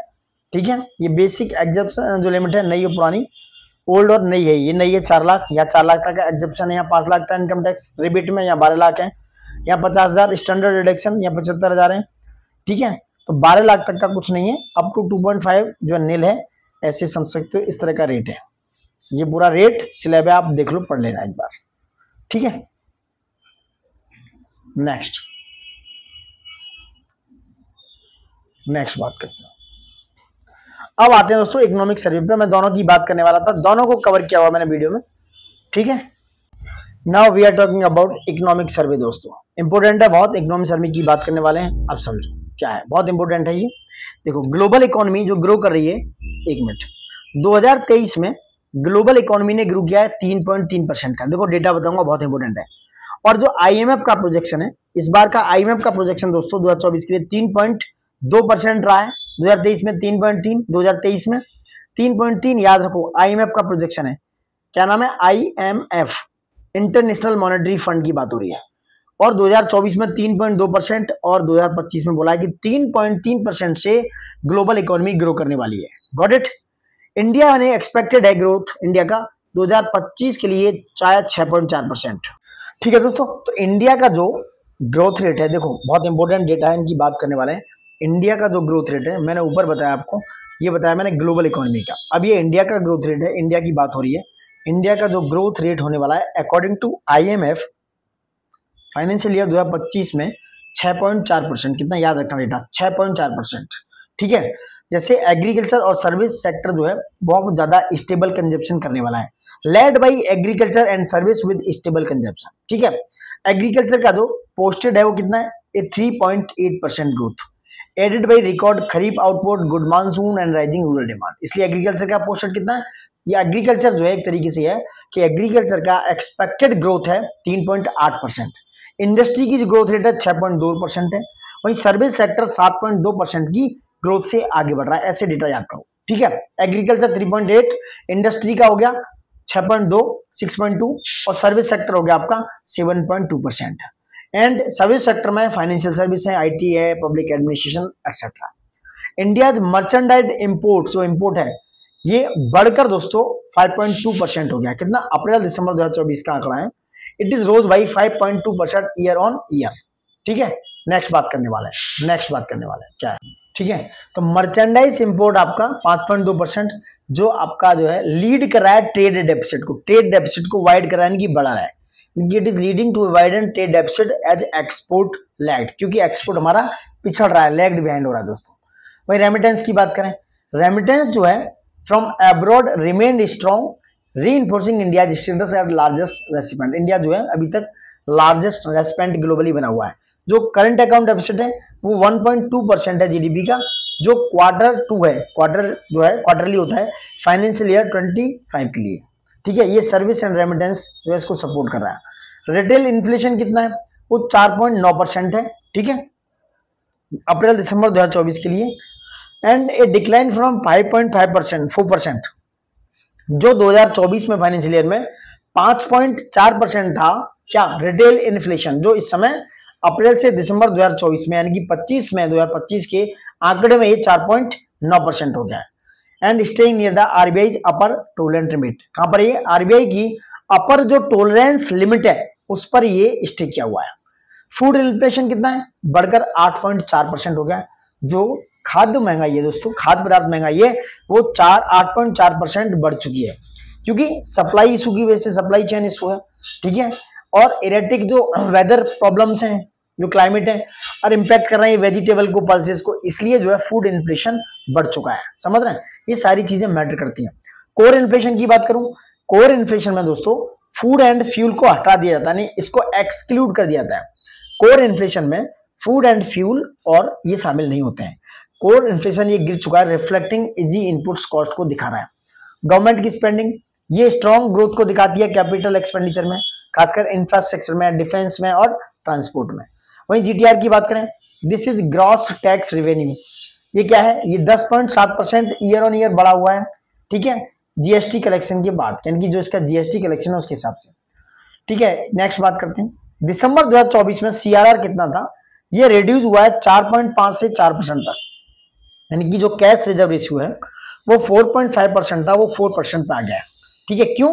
ठीक है। ये बेसिक एग्जम्पशन जो लिमिट है, नई और पुरानी, ओल्ड और नई है, ये नई है 4 लाख, या 4 लाख तक का एग्जम्पशन है, यहाँ 5 लाख का इनकम टैक्स रिबेट में, यहाँ 12 लाख है, यहाँ 50,000 स्टैंडर्ड डिडक्शन, यहाँ 75,000 है, ठीक है। तो 12 लाख तक का कुछ नहीं है, अप टू 2.5 जो नील है, ऐसे समझ सकते हो, इस तरह का रेट है। ये पूरा रेट स्लैब है, आप देख लो, पढ़ लेना एक बार, ठीक है। नेक्स्ट बात करते हैं। अब आते हैं दोस्तों इकोनॉमिक सर्वे पे। मैं दोनों की बात करने वाला था, दोनों को कवर किया हुआ मैंने वीडियो में, ठीक है। Now we are talking about economic survey. दोस्तों इंपोर्टेंट है बहुत, इकोनॉमिक सर्वे की बात करने वाले हैं। अब समझो क्या है, बहुत इंपोर्टेंट है ये। देखो ग्लोबल इकोनॉमी जो ग्रो कर रही है, 1 मिनट, 2023 में ग्लोबल इकोनॉमी ने ग्रो किया है 3.3% का। देखो डेटा बताऊंगा, बहुत इंपोर्टेंट है। और जो आईएमएफ का प्रोजेक्शन है, इस बार का आईएमएफ का प्रोजेक्शन दोस्तों 2024 के लिए 3.2% रहा है। 2023 में 3.3, 2023 में 3.3, याद रखो आईएमएफ का प्रोजेक्शन है। क्या नाम है? आईएमएफ, इंटरनेशनल मॉनेटरी फंड की बात हो रही है। और 2024 में 3.2% और 2025 में बोला है कि 3.3% से ग्लोबल इकोनॉमी ग्रो करने वाली है। Got it? इंडिया ने एक्सपेक्टेड है ग्रोथ इंडिया का 2025 के लिए शायद 6.4%। ठीक है दोस्तों, तो इंडिया का जो ग्रोथ रेट है, देखो बहुत इंपॉर्टेंट डेटा है, इनकी बात करने वाले हैं। इंडिया का जो ग्रोथ रेट है, मैंने ऊपर बताया आपको, ये बताया मैंने ग्लोबल इकोनॉमी का। अब ये इंडिया का ग्रोथ रेट है, इंडिया की बात हो रही है। इंडिया का जो ग्रोथ रेट होने वाला है according to IMF financial year 2025 में 6.4%। कितना याद रखना डेटा, 6.4%। ठीक है। जैसे एग्रीकल्चर और सर्विस सेक्टर जो है बहुत ज्यादा स्टेबल कंजप्शन करने वाला है, led by agriculture and service with stable consumption. ठीक है। एग्रीकल्चर का जो पोस्टेड है वो कितना है? 3.8% growth, aided by record kharif output, good monsoon and rising rural demand. इसलिए एग्रीकल्चर का पोस्टेड कितना है? ये एग्रीकल्चर जो है एक तरीके से है कि एग्रीकल्चर का एक्सपेक्टेड ग्रोथ है 3.8%। इंडस्ट्री की जो ग्रोथ रेट है 6.2% है। वहीं सर्विस सेक्टर 7.2% की ग्रोथ से आगे बढ़ रहा है। ऐसे डेटा याद करो, ठीक है। एग्रीकल्चर 3.8, इंडस्ट्री का हो गया 6.2, 6.2, और सर्विस सेक्टर हो गया आपका 7.2%। एंड सर्विस सेक्टर में फाइनेंशियल सर्विस है, आईटी है, public administration etcetera. India merchandise import, जो इंपोर्ट है ये बढ़कर दोस्तों 5.2% हो गया। कितना? अप्रैल दिसंबर 2024 का आंकड़ा है। It is rose by 5.2% year on year. ठीक है। नेक्स्ट बात करने वाला है क्या है, ठीक है। तो मर्चेंडाइज इंपोर्ट आपका 5.2%, जो आपका जो है लीड कर रहा है ट्रेड डेफिसिट को वाइड कराने की बढ़ा रहा है। It is leading to widen trade deficit as export lagged, क्योंकि एक्सपोर्ट हमारा पिछड़ रहा है, लैग्ड बिहाइंड हो रहा है दोस्तों। वही रेमिटेंस की बात करें, रेमिटेंस जो है from abroad remained strong, reinforcing India status as largest recipient. India जो है अभी तक लार्जेस्ट रेसिपेंट ग्लोबली बना हुआ है। जो करंट अकाउंट डेफिसिट है वो 1.2% है जीडीपी का, जो Q2 है, क्वार्टर जो है क्वार्टरली होता है फाइनेंशियल ईयर 25 के लिए। ठीक है। ये सर्विस एंड रेमिटेंस जो है इसको सपोर्ट कर रहा है। रिटेल इन्फ्लेशन कितना है? वो 4.9% है। ठीक है, अप्रैल दिसंबर 2024 के लिए। एंड ए डिक्लाइन फ्रॉम 5.5%, 4%, जो 2024 में फाइनेंशियल ईयर में 5.4% था। क्या? रिटेल इन्फ्लेशन, जो इस समय अप्रैल से दिसंबर 2024 में यानी कि 2025 के आंकड़े में ये 4.9% हो गया है। And staying near the RBI upper tolerance limit. कहां पर? ये आरबीआई की अपर जो टोलरेंस लिमिट है उस पर ये स्टे किया हुआ है। फूड इन्फ्लेशन कितना है? बढ़कर 8.4% हो गया। जो खाद्य महंगाई है दोस्तों, खाद्य पदार्थ महंगाई है वो 8.4% बढ़ चुकी है, क्योंकि सप्लाई इशू की वजह से, सप्लाई चेन इशू है। ठीक है। और इरेटिक जो वेदर प्रॉब्लम्स हैं, जो क्लाइमेट है, और इम्पैक्ट कर रहे हैं वेजिटेबल को, पल्सेस को, इसलिए जो है फूड इन्फ्लेशन बढ़ चुका है। समझ रहे हैं? ये सारी चीजें मैटर करती हैं। कोर इन्फ्लेशन की बात करूं, कोर इन्फ्लेशन में दोस्तों फूड एंड फ्यूल को हटा दिया जाता है, नहीं इसको एक्सक्लूड कर दिया जाता है। कोर इन्फ्लेशन में फूड एंड फ्यूल और ये शामिल नहीं होते हैं। कोर इन्फ्लेशन ये गिर चुका है, रिफ्लेक्टिंग इजी इनपुट्स कॉस्ट को दिखा रहा है। गवर्नमेंट की स्पेंडिंग ये स्ट्रॉन्ग ग्रोथ को दिखाती है कैपिटल एक्सपेंडिचर में, खासकर इंफ्रास्ट्रक्चर में, डिफेंस में और ट्रांसपोर्ट में। वहीं जीटीआर की बात करें, this is gross tax revenue, ये क्या है? ये 10.7% ईयर ऑन ईयर बढ़ा हुआ है। ठीक है, जीएसटी कलेक्शन के बाद, यानी कि जो इसका जीएसटी कलेक्शन है उसके हिसाब से। ठीक है। नेक्स्ट बात करते हैं, दिसंबर 2024 में सीआरआर कितना था? ये रिड्यूस हुआ है 4.5 से 4% तक, यानी कि जो कैश रिजर्व रेशियो है वो 4.5% था, वो 4% पे आ गया। ठीक है, क्यों?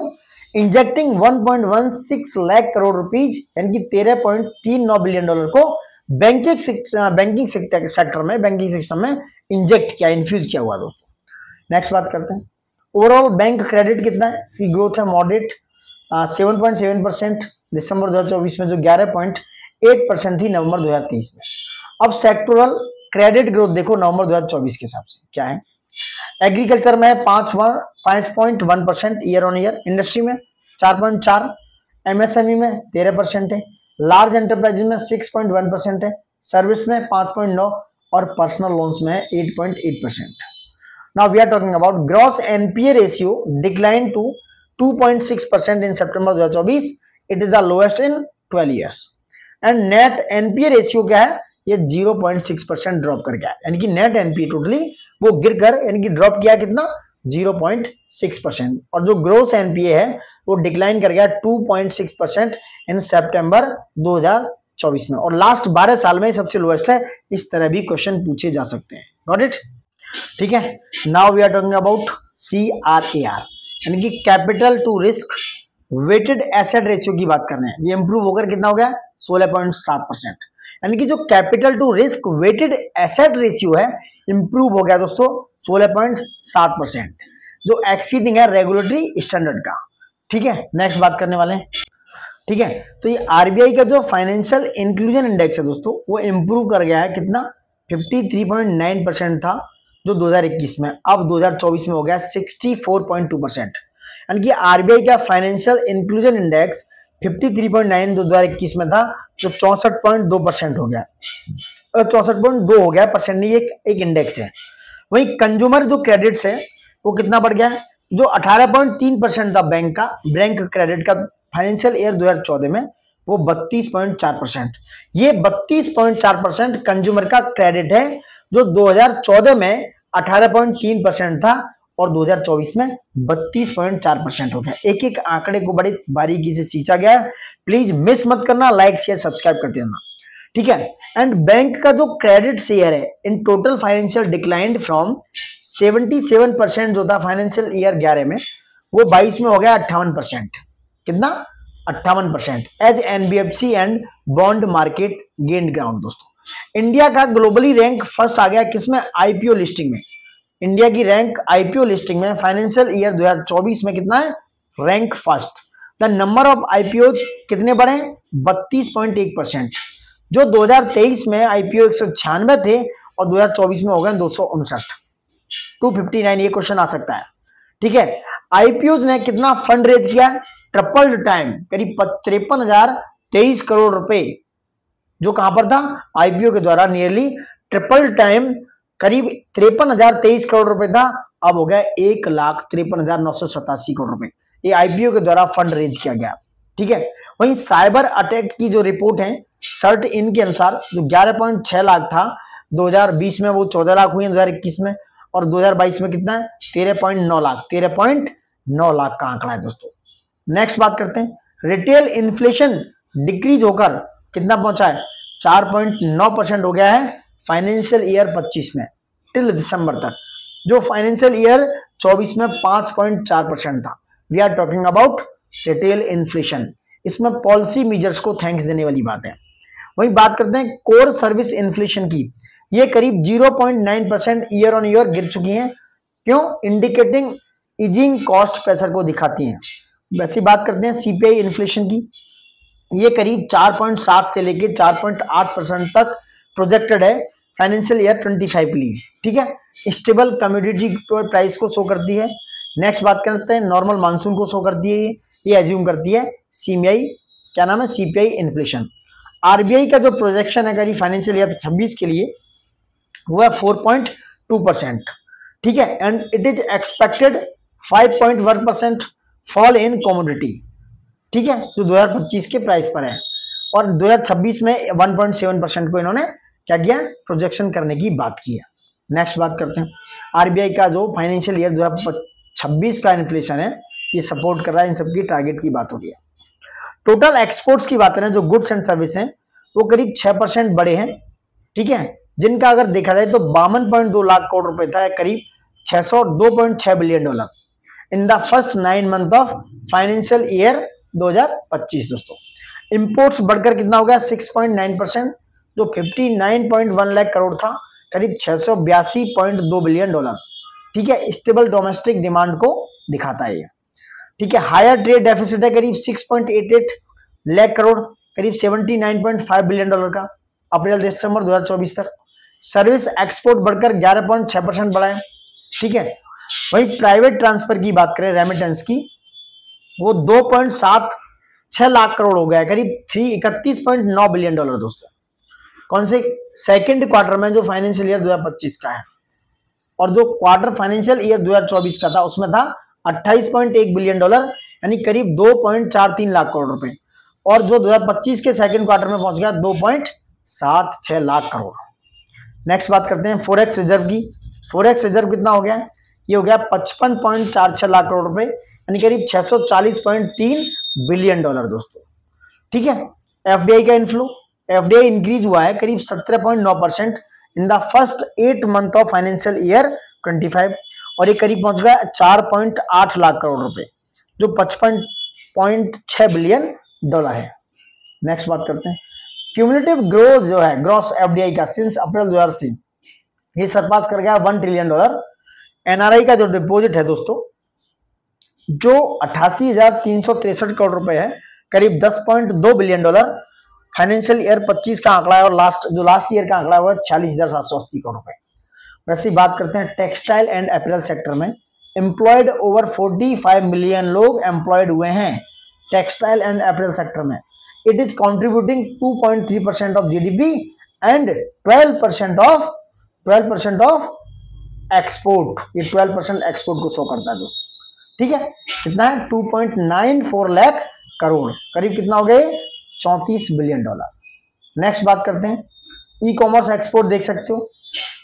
इंजेक्टिंग 1.16 लाख करोड़ रुपीज यानी कि $13.39 बिलियन को बैंकिंग सेक्टर में, बैंकिंग सिस्टम में इंजेक्ट किया, इन्फ्यूज किया हुआ दोस्तों। नेक्स्ट बात करते हैं, ओवरऑल बैंक क्रेडिट कितना है? इसकी ग्रोथ है मॉडरेट 7.7% दिसंबर 2024 में, जो 11.8% थी नवंबर 2023 में। अब सेक्टोरल क्रेडिट ग्रोथ देखो नवंबर 2024 के हिसाब से क्या है। एग्रीकल्चर में 5.1% ईयर ऑन ईयर, इंडस्ट्री में 4.4, एमएसएमई में 13% है, लार्ज एंटरप्राइज में 6.1% है, सर्विस में 5.9 और पर्सनल लोन्स में 8.8%। Now we are talking about gross NPA ratio decline to 2.6% in September 2024, it is the lowest in 12 years. And net NPA ratio क्या है? ये 0.6% ड्रॉप कर गया, यानी कि नेट एनपीए टोटली वो गिरकर यानी कि ड्रॉप किया कितना? 0.6%। और जो ग्रोस एनपीए है वो डिक्लाइन कर गया 2.6% इन सितंबर 2024 में, और लास्ट 12 साल में सबसे लोएस्ट है। इस तरह भी क्वेश्चन पूछे जा सकते हैं। Got it? ठीक है, now we are talking about CRAR, यानी कि capital to risk weighted asset ratio की बात कर रहे हैं। ये इंप्रूव होकर कितना हो गया? 16.7%, यानी कि जो capital to risk weighted asset ratio है इंप्रूव हो गया दोस्तों 16.7%, जो एक्सीडिंग है रेगुलेटरी स्टैंडर्ड का। ठीक है, नेक्स्ट बात करने वाले हैं। ठीक है, तो ये आरबीआई का जो फाइनेंशियल इंक्लूजन इंडेक्स है दोस्तों वो इंप्रूव कर गया है कितना? 53.9% था जो 2021 में, अब 2024 में हो गया 64.2%, यानी कि आरबीआई का फाइनेंशियल इंक्लूजन इंडेक्स 53.9 2021 में था, जो 64.2% हो गया, 64.2 हो गया परसेंट, ये एक इंडेक्स है। वही कंज्यूमर जो क्रेडिट्स है वो कितना बढ़ गया है? जो 18.3% था बैंक क्रेडिट का फाइनेंशियल ईयर 2014 में, वो 32.4%। ये 32.4% कंज्यूमर का क्रेडिट है, जो 2014 में 18.3% था और 2024 में 32.4% हो गया। एक एक आंकड़े को बड़ी बारीकी से सींचा गया है, प्लीज मिस मत करना, लाइक शेयर सब्सक्राइब कर देना। ठीक है, एंड बैंक का जो क्रेडिट शेयर है in total financial declined from 77% जो था फाइनेंशियल ईयर 11 में, वो 22 में हो गया 58%। कितना? 58%। As NBFC and bond market gained ground दोस्तों। इंडिया का ग्लोबली रैंक फर्स्ट आ गया किसमें? आईपीओ लिस्टिंग में। इंडिया की रैंक आईपीओ लिस्टिंग में फाइनेंशियल ईयर 2024 में कितना है? Rank first. The number of IPO कितने बढ़े? 32.1%। जो 2023 में आईपीओ 196 थे और 2024 में हो गए 259, 259। ये क्वेश्चन आ सकता है। ठीक है, आईपीओ ने कितना फंड रेज किया? ट्रिपल टाइम, करीब 53,023 करोड़ रुपए, जो कहां पर था? आईपीओ के द्वारा नियरली ट्रिपल टाइम, करीब 53,023 करोड़ रुपए था, अब हो गया 1,53,987 करोड़ रुपए। ये आईपीओ के द्वारा फंड रेज किया गया। ठीक है, वहीं साइबर अटैक की जो रिपोर्ट है सर्ट इन के अनुसार, जो 11.6 लाख था 2020 में, वो 14 लाख हुई 2021 में, और 2022 में कितना है? 13.9 लाख, 13.9 लाख का आंकड़ा है दोस्तों। नेक्स्ट बात करते हैं, रिटेल इन्फ्लेशन डिक्रीज होकर कितना पहुंचा है? 4.9% हो गया है फाइनेंशियल ईयर 25 में टिल दिसंबर तक, जो फाइनेंशियल ईयर 24 में 5.4% था। We are talking about retail inflation. इसमें पॉलिसी मेजर्स को थैंक्स देने वाली बात है। वही बात करते हैं कोर सर्विस इन्फ्लेशन की, ये करीब 0.9% ईयर ऑन ईयर गिर चुकी हैं। क्यों? इंडिकेटिंग ईजिंग कॉस्ट प्रेशर को दिखाती हैं। वैसे बात करते हैं सीपीआई इन्फ्लेशन की, ये करीब 4.7 से लेकर 4.8% तक प्रोजेक्टेड है फाइनेंशियल ईयर 25 के लिए। ठीक है, स्टेबल कमोडिटी प्राइस को शो करती है। नेक्स्ट बात करते हैं नॉर्मल मानसून को शो करती है, ये एज्यूम करती है सीपीआई, क्या नाम है? CPI inflation. आरबीआई का जो प्रोजेक्शन है करीब फाइनेंशियल ईयर 26 के लिए वो है 4.2%। ठीक है, and it is expected 5.1% fall in commodity. ठीक है, जो 2025 के प्राइस पर है, और 2026 में 1.7% को इन्होंने क्या किया? प्रोजेक्शन करने की बात की है। नेक्स्ट बात करते हैं, आरबीआई का जो फाइनेंशियल ईयर 2026 का इन्फ्लेशन है ये सपोर्ट कर रहा है, इन सबकी टारगेट की बात हो रही है। टोटल एक्सपोर्ट्स की बात करें, जो गुड्स एंड सर्विस हैं वो करीब 6% बढ़े हैं ठीक है, जिनका अगर देखा जाए तो 52.2 लाख करोड़ रुपए था, करीब 602.6 billion dollar in the first 9 month of financial year 2025 दोस्तों। इंपोर्ट्स बढ़कर कितना हो गया 6.9%, जो 59.1 लाख करोड़ था, करीब 682.2 बिलियन डॉलर। ठीक है, स्टेबल डोमेस्टिक डिमांड को दिखाता है ये। ठीक है, हायर ट्रेड डेफिसिट है करीब 6.88 लाख करोड़, करीब 79.5 बिलियन डॉलर का अप्रैल दिसंबर 2024 तक। सर्विस एक्सपोर्ट बढ़कर 11.6% बढ़ा है। ठीक है, वही प्राइवेट ट्रांसफर की बात करें रेमिटेंस की, वो 2.76 लाख करोड़ हो गया है, करीब 31.9 बिलियन डॉलर दोस्तों। कौन से सेकेंड क्वार्टर में जो फाइनेंशियल ईयर 2025 का है, और जो क्वार्टर फाइनेंशियल ईयर 2024 का था उसमें था 28.1 बिलियन डॉलर, यानी करीब 2.43 लाख करोड़ रुपए, और जो 2025 के सेकंड क्वार्टर में पहुंच गया 2.76 लाख करोड़। नेक्स्ट बात करते हैं फोरेक्स रिजर्व की। फोरेक्स रिजर्व कितना हो गया, ये हो गया 55.46 लाख करोड़ रुपए, यानी करीब 640.3 बिलियन डॉलर दोस्तों। ठीक है, एफडीआई का इनफ्लो, एफडीआई इंक्रीज हुआ है करीब 17.9% in the first 8 month of financial year 25, और ये करीब पहुंच गया 4.8 लाख करोड़ रुपए, जो 55.6 बिलियन डॉलर है। नेक्स्ट बात करते हैं क्यूमुलेटिव ग्रोथ जो है ग्रॉस एफडीआई का सिंस अप्रैल 2003, ये सरपास कर गया 1 ट्रिलियन डॉलर। एनआरआई का जो डिपॉजिट है दोस्तों, जो 88,363 करोड़ रुपए है, करीब 10.2 बिलियन डॉलर फाइनेंशियल ईयर 25 का आंकड़ा है, और लास्ट ईयर का आंकड़ा हुआ 46,780 करोड़ रुपए। वैसे बात करते हैं टेक्सटाइल एंड अपैरल सेक्टर में, एम्प्लॉयड ओवर 45 मिलियन लोग एम्प्लॉयड हुए हैं टेक्सटाइल एंड अपैरल सेक्टर में। It is contributing 2.3% of GDP and 12% of export. ये 12% एक्सपोर्ट को शो करता है दोस्तों। ठीक है, कितना है 2.94 लाख करोड़, करीब कितना हो गए 34 बिलियन डॉलर। नेक्स्ट बात करते हैं ई कॉमर्स एक्सपोर्ट, देख सकते हो।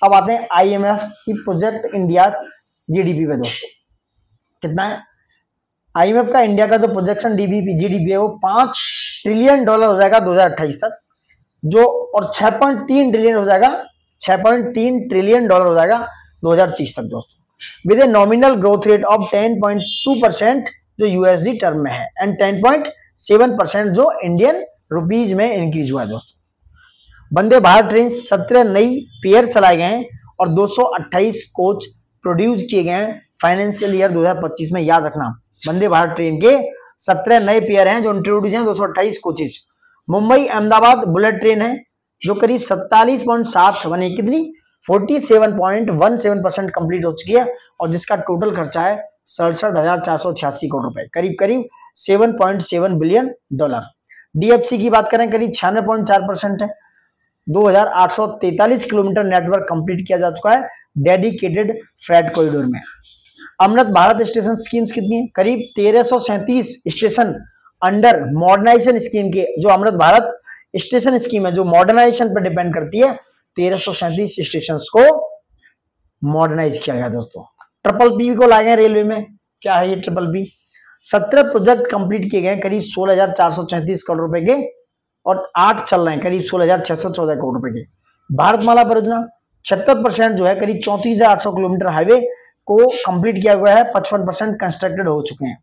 अब आते हैं आईएमएफ की प्रोजेक्ट इंडिया जीडीपी पे दोस्तों, कितना है आईएमएफ का इंडिया का जो प्रोजेक्शन जीडीपी है वो 5 ट्रिलियन डॉलर हो जाएगा 2028 तक, जो और 6.3 ट्रिलियन हो जाएगा 6.3 ट्रिलियन डॉलर हो जाएगा 2030 तक दोस्तों, with a nominal growth rate of 10.2% जो यूएसडी टर्म में है, एंड 10.7% जो इंडियन रुपीज में इंक्रीज हुआ है दोस्तों। वंदे भारत ट्रेन 17 नई पेयर चलाए गए हैं और 228 कोच प्रोड्यूस किए गए हैं फाइनेंशियल ईयर 2025 में। याद रखना, वंदे भारत ट्रेन के 17 नए पेयर हैं जो इंट्रोड्यूस हैं, 228 coaches. Mumbai Ahmedabad bullet train है जो करीब 47.7 बने, कितनी 47.17% कंप्लीट हो चुकी है, और जिसका टोटल खर्चा है 67,486 करोड़ रुपए, करीब करीब 7.7 बिलियन डॉलर। डीएफसी की बात करें करीब 96.4% है, 2,843 किलोमीटर नेटवर्क कंप्लीट किया जा चुका है डेडिकेटेड फ्रेट कॉरिडोर में। अमृत भारत स्टेशन स्कीम्स कितनी है, करीब 1337 स्टेशन अंडर मॉडर्नाइजेशन स्कीम के, जो अमृत भारत स्टेशन स्कीम है जो मॉडर्नाइजेशन पर डिपेंड करती है, 1337 स्टेशन को मॉडर्नाइज किया गया दोस्तों। ट्रिपल पी को लाए गए रेलवे में, क्या है ये ट्रिपल पी। 17 प्रोजेक्ट कंप्लीट किए गए करीब 16,434 करोड़ रुपए के, और 8 चल रहे हैं करीब 16,614 करोड़ रुपए के। भारतमाला परियोजना 76% जो है करीब 34,800 किलोमीटर हाईवे को कंप्लीट किया गया है, 55% कंस्ट्रक्टेड हो चुके हैं।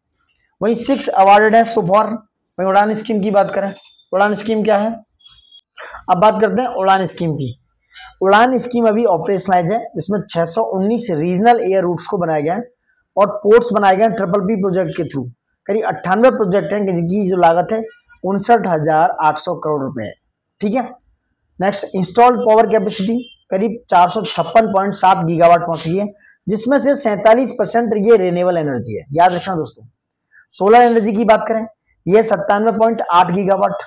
वही 6 अवार्डेड है सो फॉर। वही उड़ान स्कीम की बात करें, उड़ान स्कीम क्या है, अब बात करते हैं उड़ान स्कीम की। उड़ान स्कीम अभी ऑपरेशनलाइज है, इसमें 619 रीजनल एयर रूट्स को बनाया गया है और पोर्ट्स बनाए गए ट्रिपल पी प्रोजेक्ट के थ्रू। करीब 98 प्रोजेक्ट हैं जिनकी जो लागत है 59,800 करोड़ रुपए है। ठीक है, नेक्स्ट इंस्टॉल्ड पावर कैपेसिटी करीब 456.7 गीगावाट पहुंच गई है, जिसमें से 47% ये रिन्यूएबल एनर्जी है। याद रखना दोस्तों। सोलर एनर्जी की बात करें, यह 97.8 गीगावाट।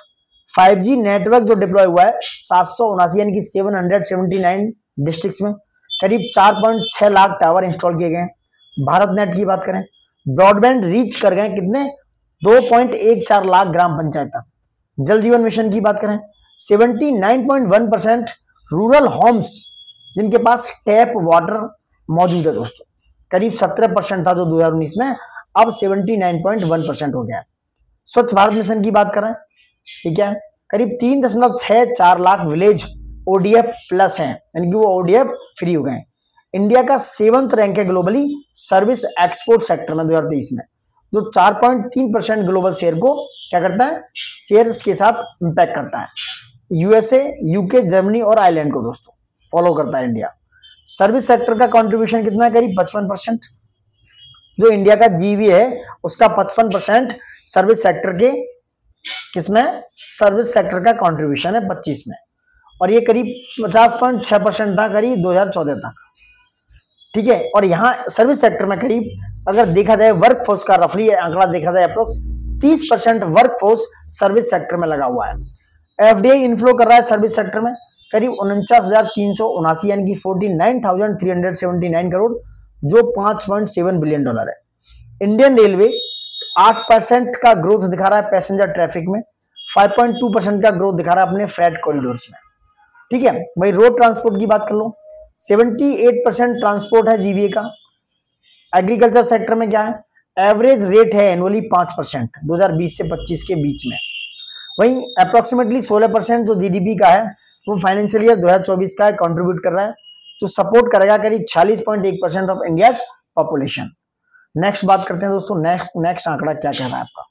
5G नेटवर्क जो डिप्लॉय हुआ है 779 यानी कि 779 डिस्ट्रिक्ट्स में, करीब 4.6 लाख टावर इंस्टॉल किए गए। भारत नेट की बात करें, ब्रॉडबैंड रीच कर गए कितने 2.14 लाख ग्राम पंचायत तक। जल जीवन मिशन की बात करें, 79.1% रूरल होम्स जिनके पास टैप वाटर मौजूद है दोस्तों, करीब 17% था जो 2019 में, अब 79.1% हो गया है। स्वच्छ भारत मिशन की बात करें, ठीक है, करीब 3.64 लाख विलेज ODF प्लस हैं, यानी कि वो ODF फ्री हो गए हैं। इंडिया का 7th रैंक है ग्लोबली सर्विस एक्सपोर्ट सेक्टर में 2023 में, जो 4.3% ग्लोबल शेयर को क्या करता है, शेयर्स के साथ इंपैक्ट करता है। USA, UK, जर्मनी और आयरलैंड को दोस्तों फॉलो करता है इंडिया। सर्विस सेक्टर का कंट्रीब्यूशन कितना है, करीब 55%। जो इंडिया का जीवी है उसका 55% सर्विस सेक्टर के किसमें, सर्विस सेक्टर का कंट्रीब्यूशन है 25 में, और ये करीब 50.6% था करीब 2014 तक। ठीक है, और यहाँ सर्विस सेक्टर में करीब अगर देखा जाए वर्कफोर्स का रफली आंकड़ा देखा जाए अप्रोक्स 30% वर्कफोर्स सर्विस सेक्टर में लगा हुआ है। FDI इनफ्लो कर रहा है सर्विस सेक्टर में करीब 49,379 यानी कि 49,379 करोड़, जो $5.7 बिलियन है। इंडियन रेलवे 8% का ग्रोथ दिखा रहा है पैसेंजर ट्रैफिक में, 5.2% का ग्रोथ दिखा रहा है अपने फ्रेट कॉरिडोर्स में। ठीक है, वही रोड ट्रांसपोर्ट की बात कर लो, 78% ट्रांसपोर्ट है जीबीए का। एग्रीकल्चर सेक्टर में क्या है, एवरेज रेट है एनुअली 5% 2020 से 25 के बीच में। वहीं अप्रोक्सीमेटली 16% जो जीडीपी का है वो फाइनेंशियल ईयर 2024 का कंट्रीब्यूट कर रहा है, जो सपोर्ट करेगा करीब 46.1% ऑफ इंडियाज पॉपुलेशन। नेक्स्ट बात करते हैं दोस्तों, नेक्स्ट आंकड़ा क्या कह रहा है आपका,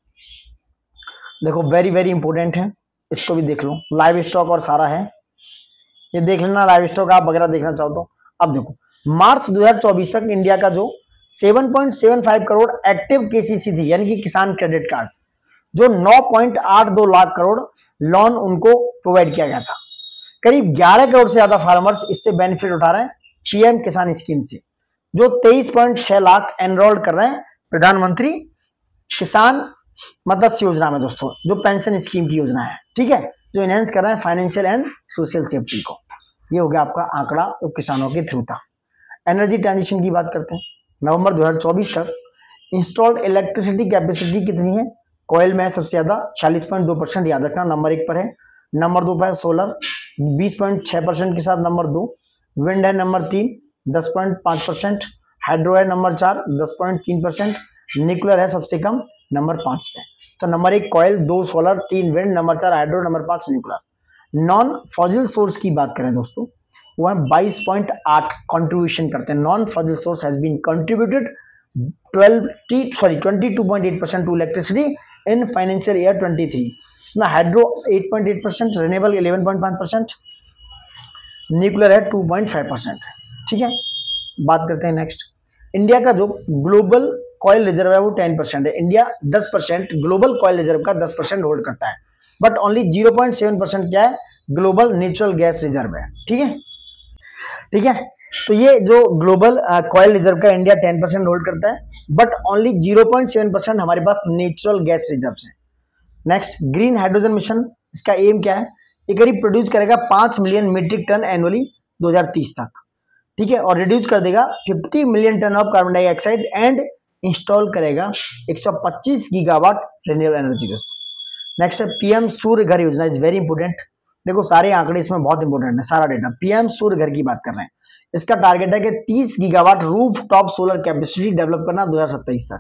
देखो वेरी इंपोर्टेंट है, इसको भी देख लो। लाइव स्टॉक और सारा है, ये देख लेना, लाइव स्टॉक आप वगैरह देखना चाहो तो। अब देखो मार्च 2024 तक इंडिया का जो 7.75 करोड़ एक्टिव केसीसी थी, यानी कि किसान क्रेडिट कार्ड, जो 9.82 लाख करोड़ लोन उनको प्रोवाइड किया गया था। करीब 11 करोड़ से ज्यादा फार्मर्स इससे बेनिफिट उठा रहे हैं पीएम किसान स्कीम से, जो 23.6 लाख एनरोल्ड कर रहे हैं प्रधानमंत्री किसान मत्स्य योजना में दोस्तों, जो पेंशन स्कीम की योजना है। ठीक है, जो इनहेंस कर रहे हैं फाइनेंशियल एंड सोशल सेफ्टी को। ये हो गया आपका आंकड़ा जो किसानों के थ्रू था। एनर्जी ट्रांजिशन की बात करते हैं, नवंबर 2024 तक इंस्टॉल्ड इलेक्ट्रिसिटी कैपेसिटी कितनी है, कोयल में है सबसे ज्यादा 46.2%, याद रखना, नंबर 1 पर है। नंबर 2 पर है सोलर 20.6% के साथ, नंबर 2 विंड है, नंबर 3 10.5%, हाइड्रो है नंबर 4 10.3%, न्यूक्लियर है सबसे कम नंबर 5 पे। तो नंबर 1 कोयल, 2 solar, 3 wind, number 4 hydro, number 5 nuclear. Non fossil source की बात करें दोस्तों, वो है 22.8 कंट्रीब्यूशन करते हैं। Non fossil source has been contributed 22.8% to electricity in financial year 23। इसमें हाइड्रो 8.8%, रिन्यूएबल 11.5%, न्यूक्लियर है 2.5%। ठीक है, बात करते हैं नेक्स्ट। इंडिया का जो ग्लोबल कॉयल रिजर्व है वो 10% है। इंडिया 10% ग्लोबल कॉयल रिजर्व का 10% होल्ड करता है, बट ओनली 0.7% क्या है, ग्लोबल नेचुरल गैस रिजर्व है। ठीक है, तो ये जो ग्लोबल कॉयल रिजर्व का इंडिया 10% होल्ड करता है, बट ओनली 0.7% हमारे पास नेचुरल गैस रिजर्व है। नेक्स्ट, ग्रीन हाइड्रोजन मिशन, इसका एम क्या है, ये करीब प्रोड्यूस करेगा 5 मिलियन मीट्रिक टन एनुअली 2030 तक। ठीक है, और रिड्यूस कर देगा 50 million tonne of carbon dioxide and install करेगा 125 गीगावाट रिन्यूएबल एनर्जी दोस्तों। नेक्स्ट है PM Surya Ghar Yojana, is very important. देखो सारे आंकड़े इसमें बहुत इंपोर्टेंट है, सारा डेटा। पीएम सूर्य घर की बात कर रहे हैं, इसका टारगेट है कि 30 gigawatt roof top solar capacity develop करना 2027 तक।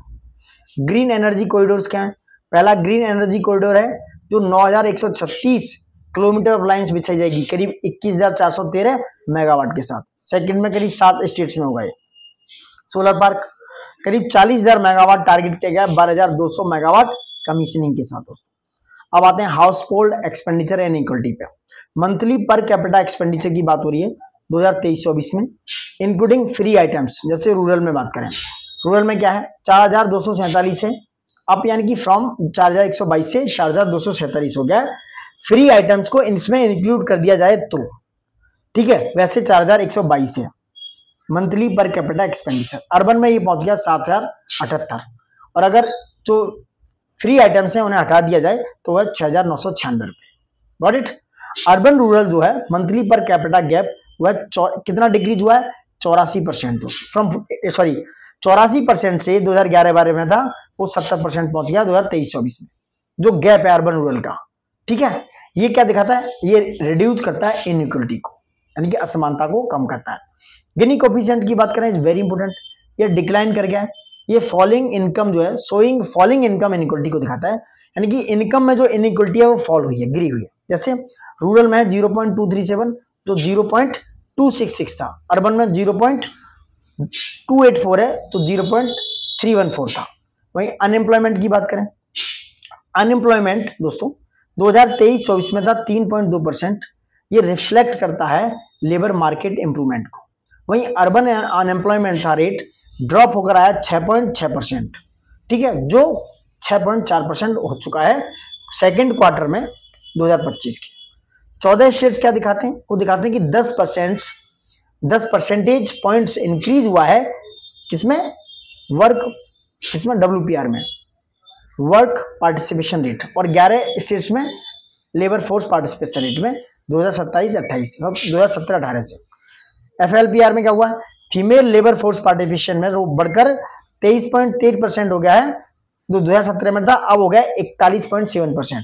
ग्रीन एनर्जी कॉरिडोर्स क्या है, पहला ग्रीन एनर्जी कॉरिडोर है जो 9136 किलोमीटर ऑफ लाइन्स बिछाई जाएगी करीब 21,413 मेगावाट के साथ। सेकंड में करीब 7 स्टेट्स में होगा ये। सोलर पार्क करीब 40,000 मेगावाट टारगेट किया गया, 12,200 मेगावाट कमीशनिंग के साथ दोस्तों। अब आते हैं house hold expenditure and equality पे। मंथली पर कैपिटा एक्सपेंडिचर की बात हो रही है 2023-24 में, इंक्लूडिंग फ्री आइटम्स। जैसे रूरल में बात करें, रूरल में क्या है 4,247 है, अब यानी कि फ्रॉम 4,122 से 4,247 हो गया। फ्री आइटम्स को इसमें इंक्लूड कर दिया जाए तो ठीक है, वैसे 4,122 है monthly per capita expenditure. Urban में ये पहुंच गया 7,078, और अगर जो फ्री आइटम्स हैं उन्हें हटा दिया जाए तो वह 6,996 रुपए। Got it. अर्बन रूरल जो है मंथली पर कैपिटा गैप वह कितना डिक्रीज हुआ है, 84%। फ्रॉम 84% से 2011-12 में था, वो 70% पहुंच गया 2023-24 में, जो गैप है अर्बन रूरल का। ठीक है, ये क्या दिखाता है, ये रिड्यूस करता है इनइक्वलिटी को, यानी कि असमानता को कम करता है। गिनी कोफिशिएंट की बात करें, इज वेरी इंपोर्टेंट, ये डिक्लाइन कर गया है। ये फॉलिंग इनकम जो है, सोइंग फॉलिंग इनकम इनइक्वलिटी को दिखाता है, यानी कि इनकम में जो इनइक्वलिटी है वो फॉल हुई है, गिरी हुई है। जैसे रूरल में है 0.237, जो 0.266 था, अर्बन में 0.284 है तो 0.314 था। वहीं अनएम्प्लॉयमेंट की बात करें, अनएम्प्लॉयमेंट दोस्तों 2023-24 में था 3.2%, ये रिफ्लेक्ट करता है लेबर मार्केट इंप्रूवमेंट को। वहीं अर्बन अनएम्प्लॉयमेंट का रेट ड्रॉप होकर आया 6.6%, ठीक है, जो 6.4% हो चुका है सेकेंड क्वार्टर में 2025 के। 14 स्टेट्स क्या दिखाते हैं, वो दिखाते हैं कि 10 परसेंटेज पॉइंट्स इंक्रीज हुआ है किसमें, WPR में, वर्क पार्टिसिपेशन रेट, और 11 स्टेट्स में लेबर फोर्स पार्टिसिपेशन रेट में 2017-18 से। FLPR में क्या हुआ है, फीमेल लेबर फोर्स पार्टिसिपेशन में वो बढ़कर 23.3% हो गया है, जो 2017 में था, अब हो गया 41.7%,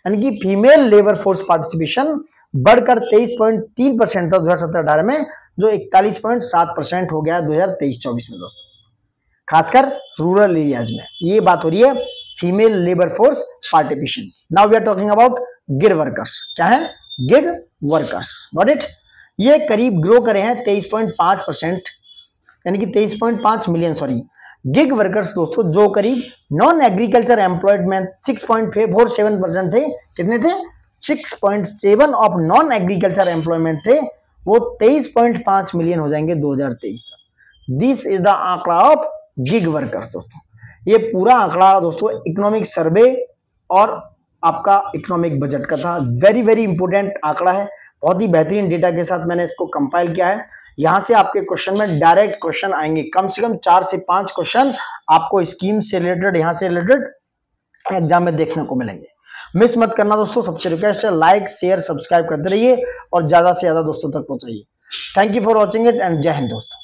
यानी कि फीमेल लेबर फोर्स पार्टिसिपेशन बढ़कर 23.3% था 2017-18 में, जो 41.7% हो गया 2023-24 में दोस्तों, खासकर रूरल एरियाज में। ये बात हो रही है female labour force participation. Now we are talking about gig workers. क्या है, गिग वर्कर्स, गॉट इट। ये करीब ग्रो करे हैं 23.5%, यानी कि 23.5 मिलियन गिग वर्कर्स दोस्तों, जो करीब नॉन एग्रीकल्चर एम्प्लॉयड में 6.47% थे। कितने थे, 6.7 ऑफ नॉन एग्रीकल्चर एम्प्लॉयमेंट थे, वो 23.5 मिलियन हो जाएंगे 2023 तक। दिस इज द आंकड़ा ऑफ गिग वर्कर्स दोस्तों। ये पूरा आंकड़ा दोस्तों इकोनॉमिक सर्वे और आपका इकोनॉमिक बजट का था। वेरी वेरी इंपोर्टेंट आंकड़ा है, बहुत ही बेहतरीन डेटा के साथ मैंने इसको कंपाइल किया है। यहां से आपके क्वेश्चन में डायरेक्ट क्वेश्चन आएंगे, कम से कम 4 से 5 क्वेश्चन आपको स्कीम से रिलेटेड, यहां से रिलेटेड एग्जाम में देखने को मिलेंगे। मिस मत करना दोस्तों, सबसे रिक्वेस्ट है लाइक शेयर सब्सक्राइब करते रहिए और ज्यादा से ज्यादा दोस्तों तक पहुंचाइए। Thank you for watching it and जय हिंद दोस्तों।